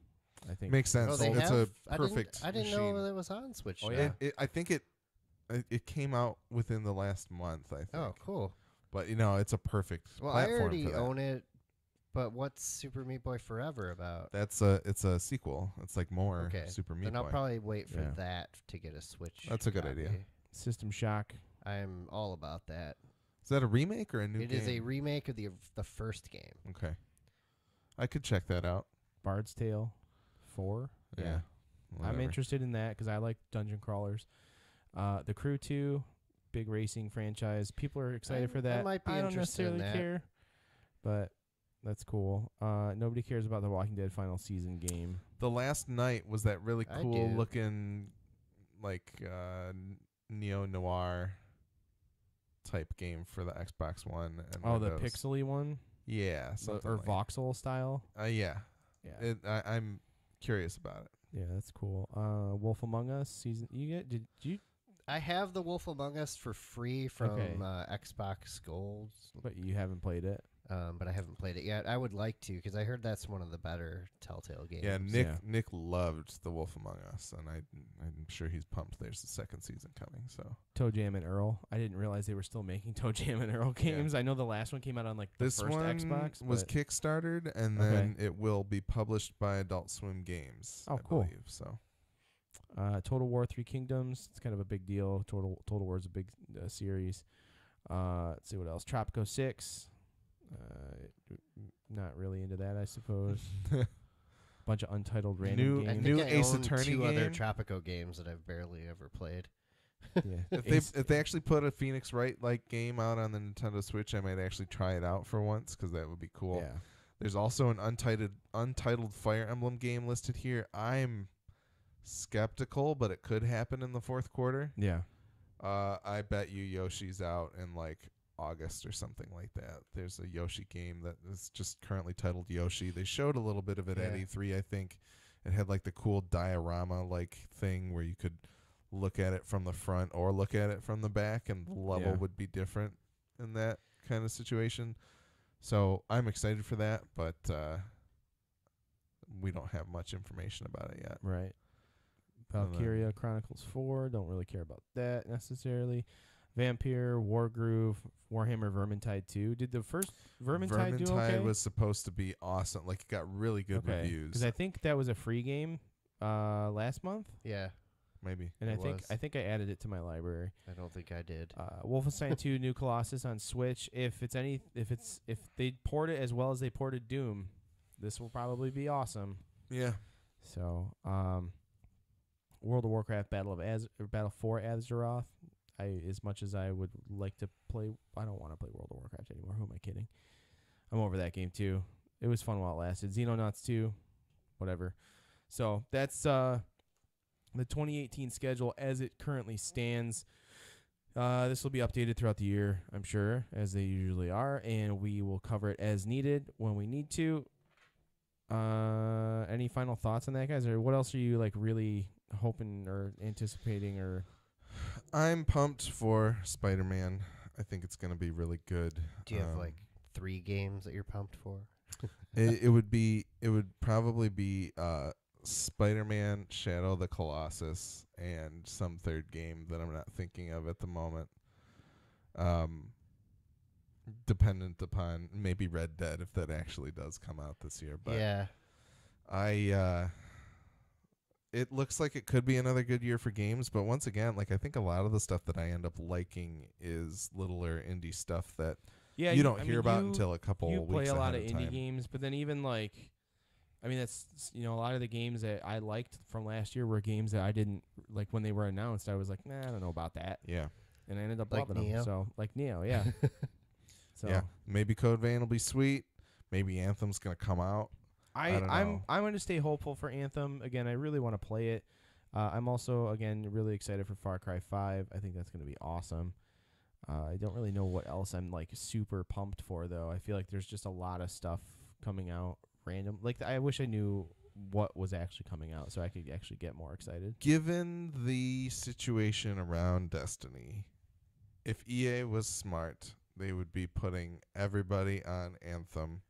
I think. Makes sense. Oh, they It's have? a perfect I didn't machine. know that was on Switch. Oh, now. yeah. I think it came out within the last month, I think. Oh, cool. But it's a perfect Well, I platform already for that. own it, but what's Super Meat Boy Forever about? It's a sequel. It's like more Okay, Super Meat Then I'll Boy. probably wait for Yeah. that to get a Switch. That's a good idea. copy. System Shock. I'm all about that. Is that a remake or a new It game? is a remake of the first game. Okay. I could check that out. Bard's Tale 4. Yeah. I'm Whatever. interested in that because I like dungeon crawlers. The Crew 2, big racing franchise. People are excited for I that. might be don't interested in necessarily that. care, but that's cool. Nobody cares about the Walking Dead final season game. The Last Night was that really I cool do. looking, like neo noir type game for the Xbox One and Oh, the Windows. pixely one, Yeah, something or like voxel style. yeah. Yeah, I'm curious about it. yeah, that's cool. Wolf Among Us season. Did you? I have the Wolf Among Us for free from Okay. Xbox Gold, But you haven't played it. but I haven't played it yet. I would like to because I heard that's one of the better Telltale games. Yeah, Yeah. Nick loved The Wolf Among Us, and I'm sure he's pumped. There's a second season coming. So Toe Jam and Earl. I didn't realize they were still making Toe Jam and Earl games. I know the last one came out on like the this first one Xbox. was but kickstarted, and Okay. then it will be published by Adult Swim Games. Oh, I cool. believe, so Total War 3 Kingdoms. It's kind of a big deal. Total War is a big series. Let's see what else. Tropico 6. Not really into that, I suppose. Bunch of untitled random New- I games. think New I Ace own Attorney two other game? Tropico games that I've barely ever played. Yeah. if they actually put a Phoenix Wright like game out on the Nintendo Switch, I might actually try it out for once because that would be cool. Yeah. There's also an untitled Fire Emblem game listed here. I'm skeptical, but it could happen in the fourth quarter. Yeah. I bet you Yoshi's out in like August or something like that. There's a Yoshi game that is just currently titled Yoshi. They showed a little bit of it at Yeah. E3, I think. It had like the cool diorama like thing where you could look at it from the front or look at it from the back, and the level Yeah. would be different in that kind of situation. So I'm excited for that, but we don't have much information about it yet. Right. And then- Valkyria Chronicles 4. Don't really care about that necessarily. Vampire, Wargroove, Warhammer Vermintide 2. Did the first Vermintide do okay? was supposed to be awesome. Like, it got really good reviews. Because I think that was a free game last month, Yeah, Maybe. and It I was. think I added it to my library. I don't think I did. Wolfenstein 2 New Colossus on Switch. If they port it as well as they ported Doom, this will probably be awesome. Yeah. So, World of Warcraft Battle for Azeroth. As much as I would like to play, I don't want to play World of Warcraft anymore. Who am I kidding? I'm over that game too. It was fun while it lasted. Xenonauts 2, whatever. So that's the 2018 schedule as it currently stands. This will be updated throughout the year, I'm sure, as they usually are, and we will cover it as needed when we need to. Any final thoughts on that, guys? Or what else are you like really hoping or anticipating or? I'm pumped for Spider-Man. I think it's going to be really good. Do you have like 3 games that you're pumped for? it would probably be Spider-Man, Shadow of the Colossus, and some third game that I'm not thinking of at the moment. Dependent upon maybe Red Dead if that actually does come out this year. But Yeah. It looks like it could be another good year for games, but once again, like I think a lot of the stuff that I end up liking is littler indie stuff that Yeah, you don't hear about until a couple you weeks play a lot of ahead indie time. games, but then even like, I mean, that's a lot of the games that I liked from last year were games that I didn't like when they were announced. I was like, nah, I don't know about that, Yeah. and I ended up Like loving Neo? them. So like Neo, yeah. So Yeah. Maybe Code Vein will be sweet. Maybe Anthem's gonna come out. I don't know. I'm going to stay hopeful for Anthem. Again, I really want to play it. I'm also, again, really excited for Far Cry 5. I think that's going to be awesome. I don't really know what else I'm, like, super pumped for, though. I feel like there's just a lot of stuff coming out random. Like, I wish I knew what was actually coming out so I could actually get more excited. Given the situation around Destiny, if EA was smart, they would be putting everybody on Anthem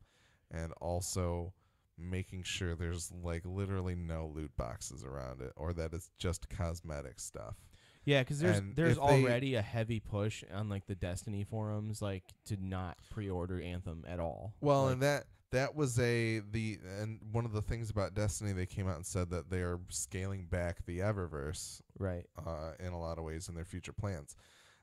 and also making sure there's like literally no loot boxes around it, or that it's just cosmetic stuff. Yeah, because And there's if they- already a heavy push on, like, the Destiny forums, like, to not pre-order Anthem at all. Well, Like, and that was and one of the things about Destiny, they came out and said that they are scaling back the Eververse right. in a lot of ways in their future plans.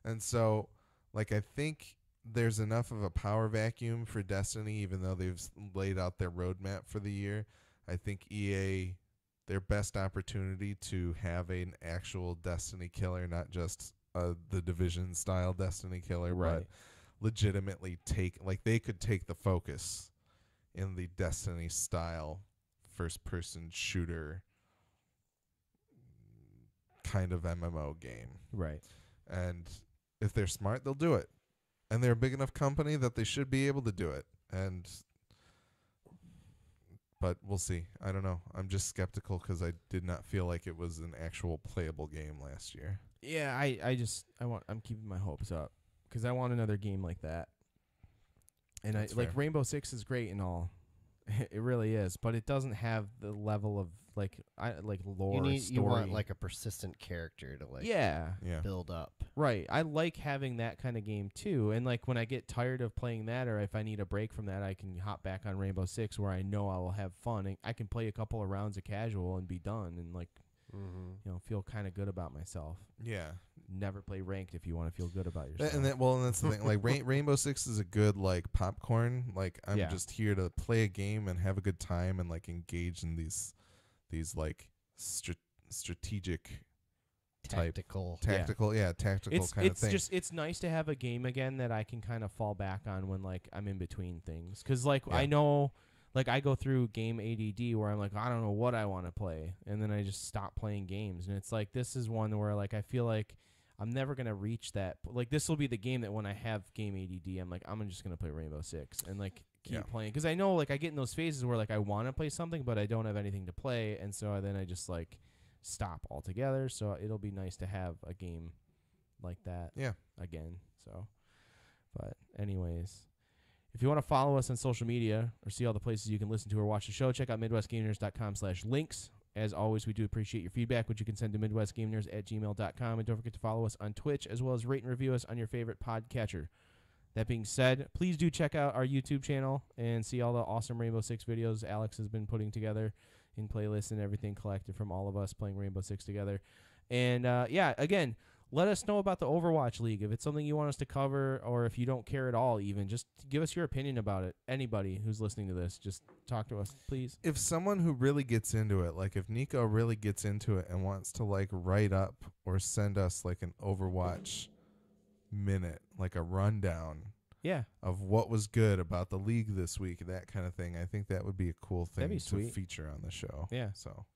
And so, like, I think there's enough of a power vacuum for Destiny, even though they've laid out their roadmap for the year. I think EA, their best opportunity to have an actual Destiny killer, not just the Division style Destiny killer, Right. but legitimately they could take the focus in the Destiny style first person shooter kind of MMO game. Right. And if they're smart, they'll do it. And they're a big enough company that they should be able to do it. But we'll see. I don't know. I'm just skeptical because I did not feel like it was an actual playable game last year. Yeah, I'm keeping my hopes up because I want another game like that. And That's like fair. Rainbow Six is great and all, it really is, but it doesn't have the level of like lore. You want like a persistent character to like yeah, Yeah. build up. right. I like having that kind of game too. And like when I get tired of playing that, or if I need a break from that, I can hop back on Rainbow Six where I know I will have fun. And I can play a couple of rounds of casual and be done, and like Mm-hmm. feel kind of good about myself. Yeah. Never play ranked if you want to feel good about yourself. And that's the thing. Like Rainbow Six is a good like popcorn. Like I'm Yeah. just here to play a game and have a good time and like engage in these like strategic type Tactical. tactical kind of thing. It's nice to have a game again that I can kind of fall back on when like I'm in between things, because like Yeah. I know like I go through game ADD where I'm like, I don't know what I want to play, and then I just stop playing games. And it's like this is one where like I feel like I'm never gonna reach that. Like this will be the game that when I have game ADD, I'm like I'm just gonna play Rainbow Six and like keep Yeah. playing, because I know like I get in those phases where like I want to play something but I don't have anything to play, and so then I just like stop altogether. So it'll be nice to have a game like that Yeah. again. So, but anyways, if you want to follow us on social media or see all the places you can listen to or watch the show, check out MidwestGameNerds.com/links. As always, we do appreciate your feedback, which you can send to MidwestGameNerds@gmail.com. And don't forget to follow us on Twitch, as well as rate and review us on your favorite podcatcher. That being said, please do check out our YouTube channel and see all the awesome Rainbow Six videos Alex has been putting together in playlists and everything collected from all of us playing Rainbow Six together. And, yeah, again, let us know about the Overwatch League. If it's something you want us to cover, or if you don't care at all even, just give us your opinion about it. Anybody who's listening to this, just talk to us, please. If someone who really gets into it, like if Nico really gets into it and wants to like write up or send us like an Overwatch minute, like a rundown Yeah. of what was good about the league this week, that kind of thing, I think that would be a cool That'd thing be to sweet. feature on the show. Yeah. So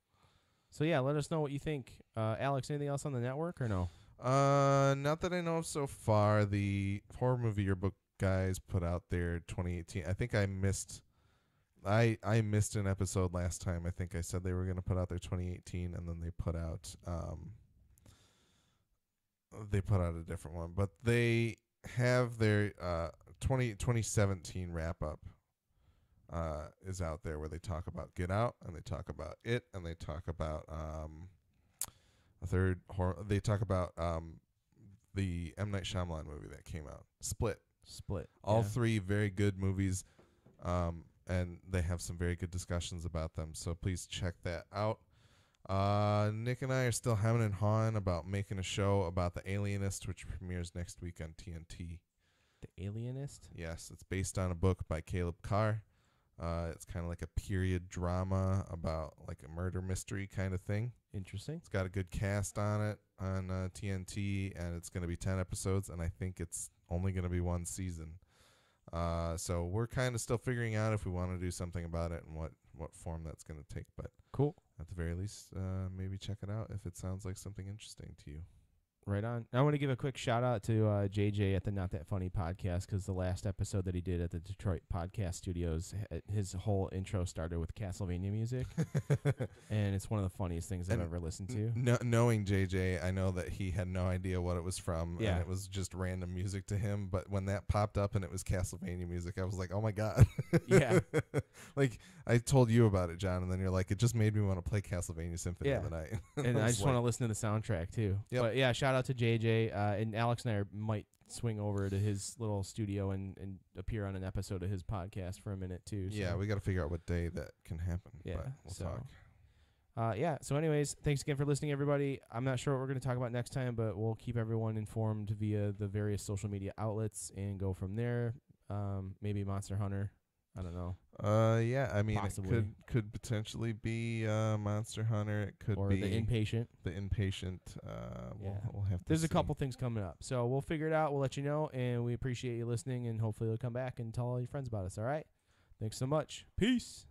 Yeah, let us know what you think. Alex, anything else on the network or no? not that I know of so far. The horror movie yearbook guys put out their 2018. I think I missed an episode last time. I think I said they were going to put out their 2018, and then they put out a different one. But they have their 2017 wrap up is out there, where they talk about Get Out, and they talk about It, and they talk about a third horror. They talk about the M. Night Shyamalan movie that came out, Split. All Yeah. three very good movies, and they have some very good discussions about them. So please check that out. Nick and I are still hemming and hawing about making a show about The Alienist, which premieres next week on TNT. The Alienist? Yes, it's based on a book by Caleb Carr. It's kind of like a period drama about like a murder mystery kind of thing. Interesting. It's got a good cast on it on TNT, and it's going to be 10 episodes, and I think it's only going to be one season. So we're kind of still figuring out if we want to do something about it and what form that's going to take. But Cool. at the very least, maybe check it out if it sounds like something interesting to you. Right on. I want to give a quick shout out to JJ at the Not That Funny podcast, because the last episode that he did at the Detroit Podcast Studios, his whole intro started with Castlevania music, and it's one of the funniest things I've And ever listened to. Knowing JJ, I know that he had no idea what it was from, Yeah. and it was just random music to him. But when that popped up and it was Castlevania music, I was like, oh my God. Yeah. Like, I told you about it, John, and then you're like, it just made me want to play Castlevania Symphony Yeah. the other night. And I was just want to like, listen to the soundtrack too. Yep. But yeah, shout out to JJ. And Alex and I might swing over to his little studio and appear on an episode of his podcast for a minute too. So. yeah, we got to figure out what day that can happen. Yeah, but we'll so- talk. Yeah. So, anyways, thanks again for listening, everybody. I'm not sure what we're going to talk about next time, but we'll keep everyone informed via the various social media outlets and go from there. Maybe Monster Hunter. I don't know. Yeah, I mean, Possibly. it could potentially be Monster Hunter. It could Or be the Inpatient. The Inpatient. Yeah. We'll have to. There's a see. couple things coming up. So we'll figure it out. We'll let you know. And we appreciate you listening. And hopefully you'll come back and tell all your friends about us. All right? Thanks so much. Peace.